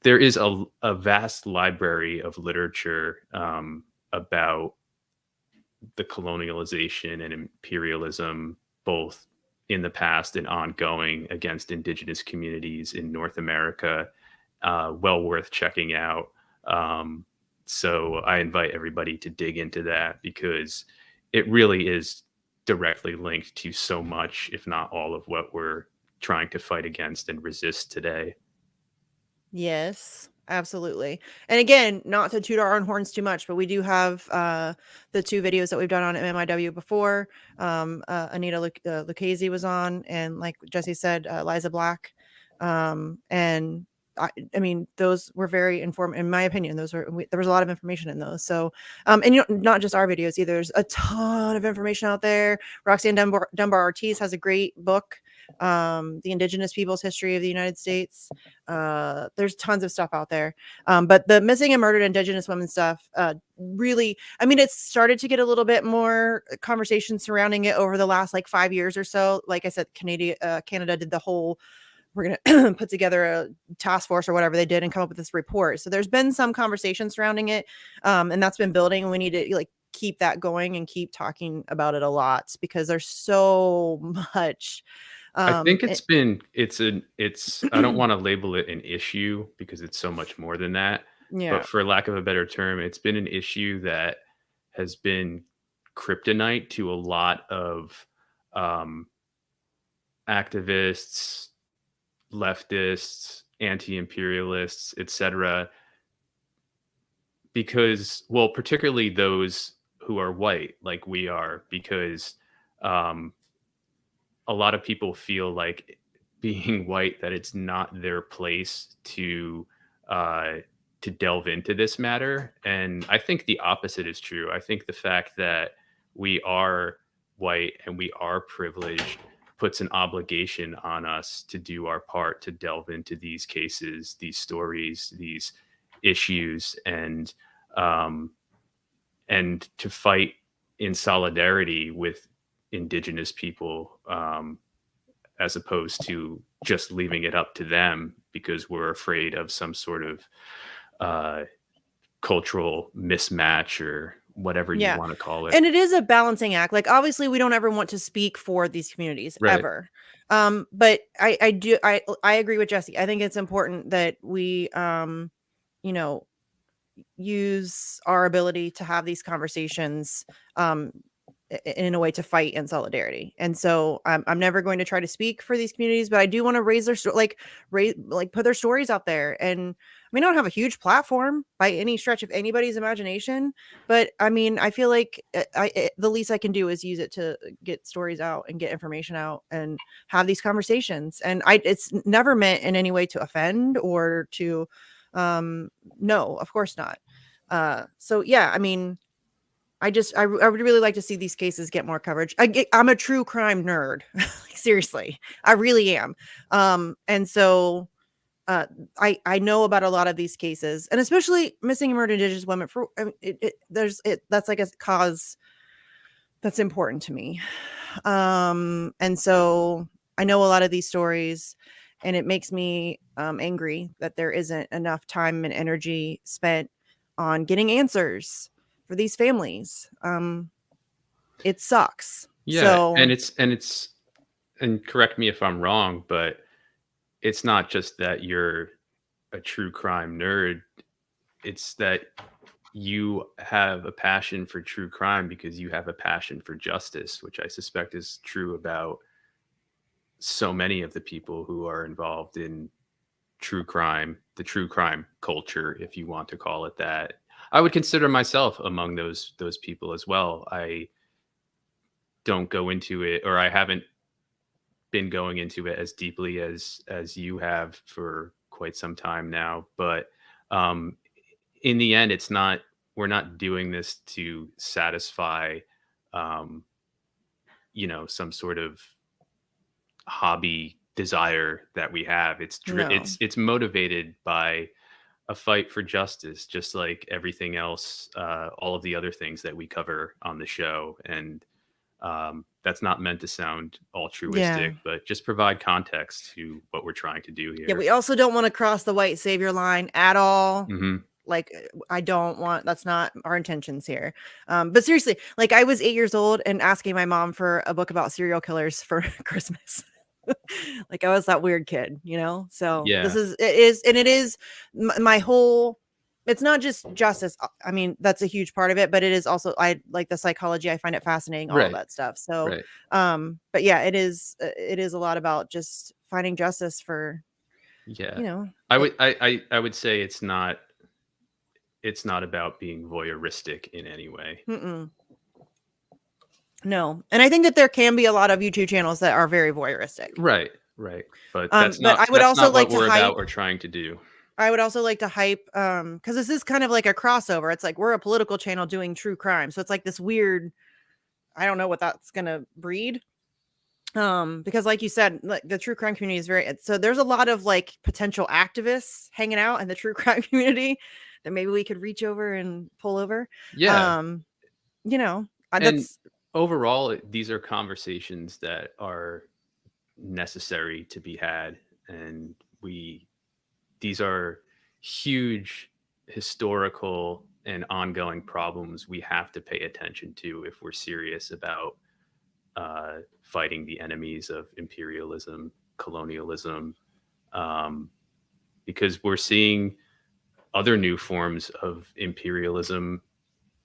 there is a vast library of literature about the colonialization and imperialism, both in the past and ongoing, against indigenous communities in North America. Well worth checking out. So I invite everybody to dig into that, because it really is directly linked to so much, if not all, of what we're trying to fight against and resist today. Yes, absolutely. And again, not to toot our own horns too much, but we do have the 2 videos that we've done on MMIW before. Anita Lucchese was on, and like Jesse said, Liza Black. And I mean, those were very informative, in my opinion. There was a lot of information in those. So, and not just our videos either. There's a ton of information out there. Roxanne Dunbar Ortiz has a great book, The Indigenous Peoples' History of the United States. There's tons of stuff out there. But the missing and murdered Indigenous women stuff, really, I mean, it's started to get a little bit more conversation surrounding it over the last like 5 years or so. Like I said, Canada did the whole, we're going to put together a task force or whatever they did and come up with this report. So there's been some conversation surrounding it. And that's been building, and we need to like keep that going and keep talking about it a lot, because there's so much. I think I don't want to label it an issue, because it's so much more than that. Yeah. But for lack of a better term, it's been an issue that has been kryptonite to a lot of activists, leftists, anti-imperialists, etc. Because, well, particularly those who are white, like we are, because a lot of people feel like, being white, that it's not their place to delve into this matter. And I think the opposite is true. I think the fact that we are white and we are privileged puts an obligation on us to do our part to delve into these cases, these stories, these issues, and to fight in solidarity with indigenous people, as opposed to just leaving it up to them because we're afraid of some sort of cultural mismatch, or whatever you want to call it. And it is a balancing act. Like, obviously we don't ever want to speak for these communities, Right. ever. But I agree with Jesse. I think it's important that we, you know, use our ability to have these conversations, in a way to fight in solidarity. And so I'm never going to try to speak for these communities, but I do want to raise their put their stories out there. And I mean, I don't have a huge platform by any stretch of anybody's imagination, but I mean, I feel like the least I can do is use it to get stories out and get information out and have these conversations. And it's never meant in any way to offend or to, no, of course not. So yeah, I mean, I would really like to see these cases get more coverage. I'm a true crime nerd. Seriously, I really am. And so I know about a lot of these cases, and especially missing and murdered Indigenous women. That's like a cause that's important to me. And so I know a lot of these stories, and it makes me angry that there isn't enough time and energy spent on getting answers for these families. It sucks. Yeah. So, and correct me if I'm wrong, but it's not just that you're a true crime nerd. It's that you have a passion for true crime because you have a passion for justice, which I suspect is true about so many of the people who are involved in true crime, the true crime culture, if you want to call it that. I would consider myself among those people as well. I don't go into it, or I haven't been going into it as deeply as you have for quite some time now, but in the end, we're not doing this to satisfy, um, some sort of hobby desire that we have. No. It's motivated by a fight for justice, just like everything else, all of the other things that we cover on the show. And that's not meant to sound Yeah. altruistic, but just provide context to what we're trying to do Yeah, here. we also don't want to cross the white savior line at all. Hmm. Like, that's not our intentions here. But seriously, like, I was 8 years old and asking my mom for a book about serial killers for Christmas. Like, I was that weird kid, So Yeah. it is my whole. It's not just justice. I mean, that's a huge part of it, but it is also, I like the psychology. I find it fascinating, all of Right. that stuff. So, Right. but yeah, it is a lot about just finding justice for, Yeah. you know, I would say it's not about being voyeuristic in any way. mm-mm. No. And I think that there can be a lot of YouTube channels that are very voyeuristic. Right. Right. But But I would that's also not like what to we're hype. about or trying to do. I would also like to hype, because this is kind of like a crossover. It's like we're a political channel doing true crime. So it's like this weird, I don't know what that's gonna breed. Because like you said, like the true crime community is so there's a lot of like potential activists hanging out in the true crime community that maybe we could reach over and pull over. Yeah. Um, And that's overall, these are conversations that are necessary to be had. And these are huge historical and ongoing problems we have to pay attention to if we're serious about fighting the enemies of imperialism, colonialism, um, because we're seeing other new forms of imperialism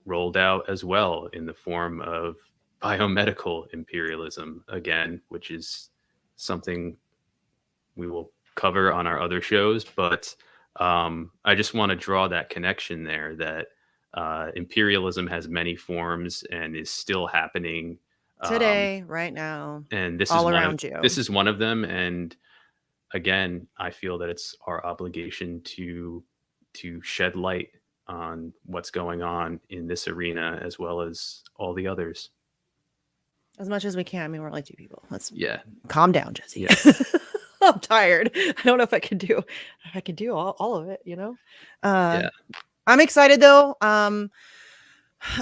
rolled out as well in the form of biomedical imperialism, again, which is something we will cover on our other shows. But I just want to draw that connection there that imperialism has many forms and is still happening. Um, today, right now, and all around you. this is one of them. And again, I feel that it's our obligation to shed light on what's going on in this arena as well as all the others. As much as we can. I mean, we're only two people. Let's calm down, Jesse. Yeah. I'm tired. I don't know if I could do all of it, Yeah. I'm excited though.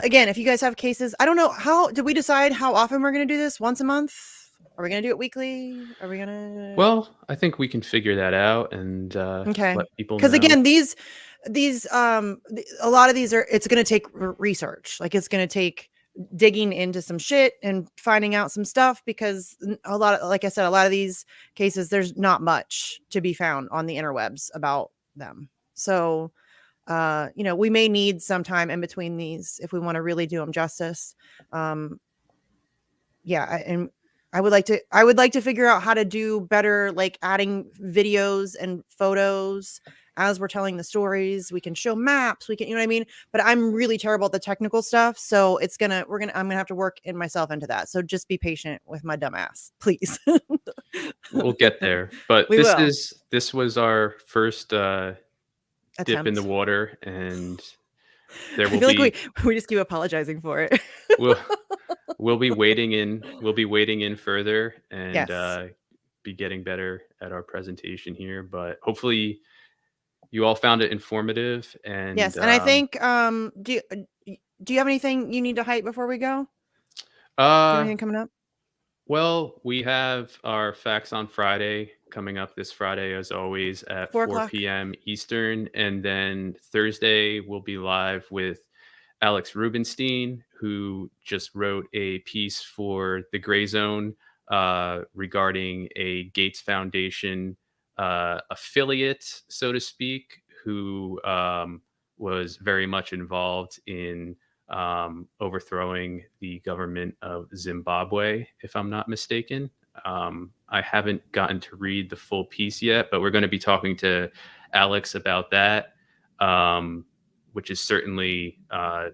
Again, if you guys have cases, I don't know, how did we decide how often we're going to do this? Once a month? Are we going to do it weekly? Are we going to? Well, I think we can figure that out and Okay. let people know. Because again, these a lot of these it's going to take research. Like, it's going to take digging into some shit and finding out some stuff, because like I said, a lot of these cases, there's not much to be found on the interwebs about them. So we may need some time in between these if we want to really do them justice. And I would like to figure out how to do better, like adding videos and photos as we're telling the stories. We can show maps, we can, you know what I mean? But I'm really terrible at the technical stuff. So I'm going to have to work myself into that. So just be patient with my dumb ass, please. We'll get there. But this was our first dip in the water, and there will be like we just keep apologizing for it. we'll be wading in further and Yes. be getting better at our presentation here. But hopefully you all found it informative. And yes, and I think do you have anything you need to hype before we go? Do you have anything coming up? Well, we have our Facts on Friday coming up this Friday, as always, at 4 p.m. Eastern. And then Thursday, we'll be live with Alex Rubenstein, who just wrote a piece for The Gray Zone regarding a Gates Foundation affiliate, so to speak, who was very much involved in overthrowing the government of Zimbabwe, if I'm not mistaken. I haven't gotten to read the full piece yet, but we're going to be talking to Alex about that, which is certainly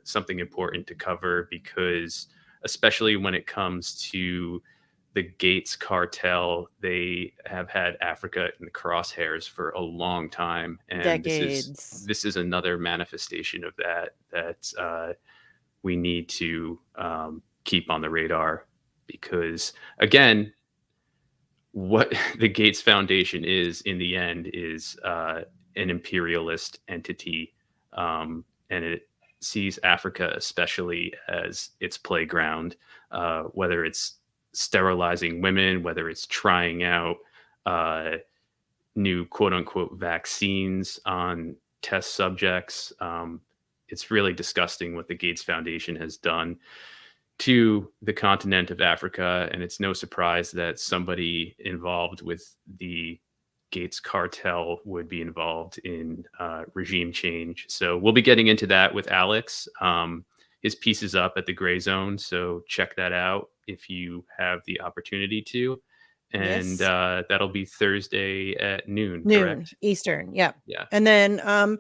something important to cover, because especially when it comes to the Gates cartel, they have had Africa in the crosshairs for a long time, and Decades. this is another manifestation of that we need to keep on the radar, because again, what the Gates Foundation is in the end is an imperialist entity, and it sees Africa especially as its playground, whether it's sterilizing women, whether it's trying out new quote unquote vaccines on test subjects. It's really disgusting what the Gates Foundation has done to the continent of Africa. And it's no surprise that somebody involved with the Gates cartel would be involved in regime change. So we'll be getting into that with Alex. His piece is up at the Gray Zone, so check that out if you have the opportunity to. And Yes. that'll be Thursday at noon, Noon correct? Eastern. Yeah. Yeah. And then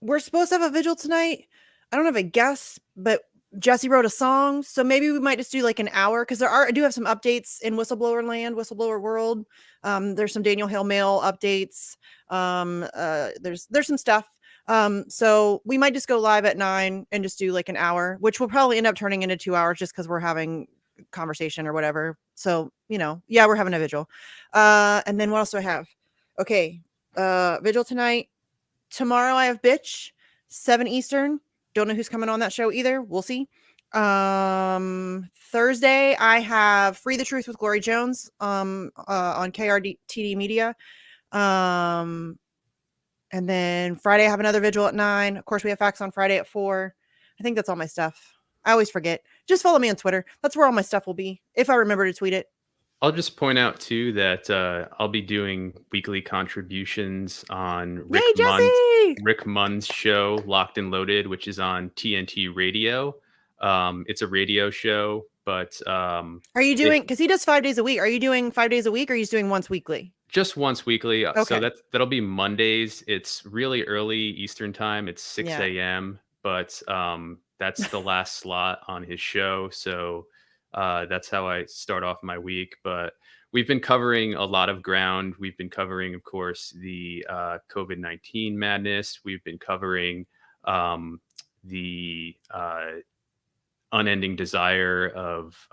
we're supposed to have a vigil tonight. I don't have a guess, but Jesse wrote a song, so maybe we might just do like an hour, because I do have some updates in whistleblower land, whistleblower world. There's some Daniel Hale mail updates. There's some stuff. So we might just go live at 9 and just do like an hour, which will probably end up turning into 2 hours just because we're having conversation or whatever. So, yeah, we're having a vigil. And then what else do I have? Okay. Vigil tonight. Tomorrow I have Bitch, 7 Eastern. Don't know who's coming on that show either. We'll see. Thursday I have Free the Truth with Glory Jones on KRTD Media. And then Friday I have another vigil at 9. Of course, we have Facts on Friday at 4. I think that's all my stuff. I always forget. Just follow me on Twitter. That's where all my stuff will be, if I remember to tweet it. I'll just point out too that I'll be doing weekly contributions on Rick Munn's show, Locked and Loaded, which is on TNT Radio. It's a radio show, but are you doing, because he does 5 days a week? Are you doing 5 days a week, or are you just doing once weekly? Just once weekly. Okay. So that'll be Mondays. It's really early Eastern time. It's 6 a.m. But that's the last slot on his show. So that's how I start off my week. But we've been covering a lot of ground. We've been covering, of course, the COVID-19 madness. We've been covering the unending desire of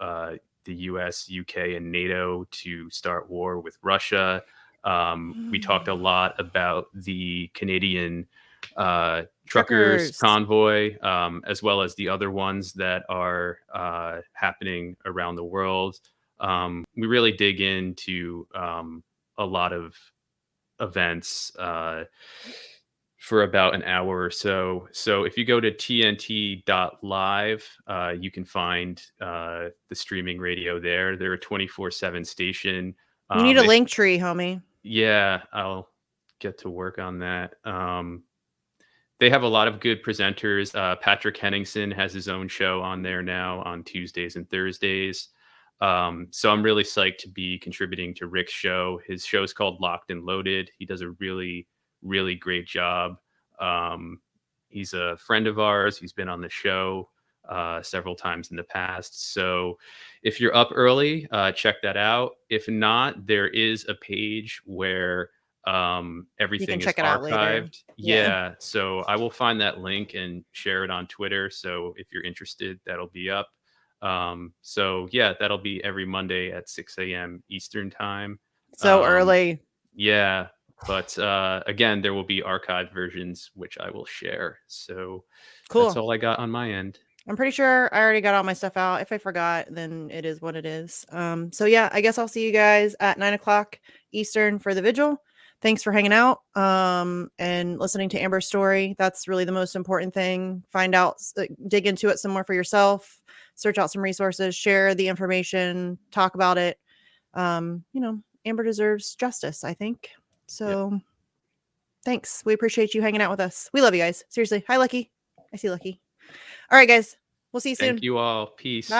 the US, UK, and NATO to start war with Russia. We talked a lot about the Canadian truckers convoy, as well as the other ones that are happening around the world. We really dig into a lot of events for about an hour or so. So if you go to tnt.live, you can find the streaming radio there. They're a 24/7 station. You need a link tree, homie. Yeah, I'll get to work on that. They have a lot of good presenters. Patrick Henningsen has his own show on there now on Tuesdays and Thursdays. So I'm really psyched to be contributing to Rick's show. His show is called Locked and Loaded. He does a really, really great job. He's a friend of ours. He's been on the show several times in the past. So if you're up early, check that out. If not, there is a page where everything is archived. Yeah. So I will find that link and share it on Twitter. So if you're interested, that'll be up. So yeah, that'll be every Monday at 6 a.m. Eastern time. So early. Yeah. But again, there will be archived versions, which I will share. So cool. That's all I got on my end. I'm pretty sure I already got all my stuff out. If I forgot, then it is what it is. So yeah, I guess I'll see you guys at 9:00 Eastern for the vigil. Thanks for hanging out and listening to Amber's story. That's really the most important thing. Find out, dig into it some more for yourself, search out some resources, share the information, talk about it. Amber deserves justice, I think. So thanks. We appreciate you hanging out with us. We love you guys. Seriously. Hi, Lucky. I see Lucky. All right, guys. We'll see you soon. Thank you all. Peace. Bye.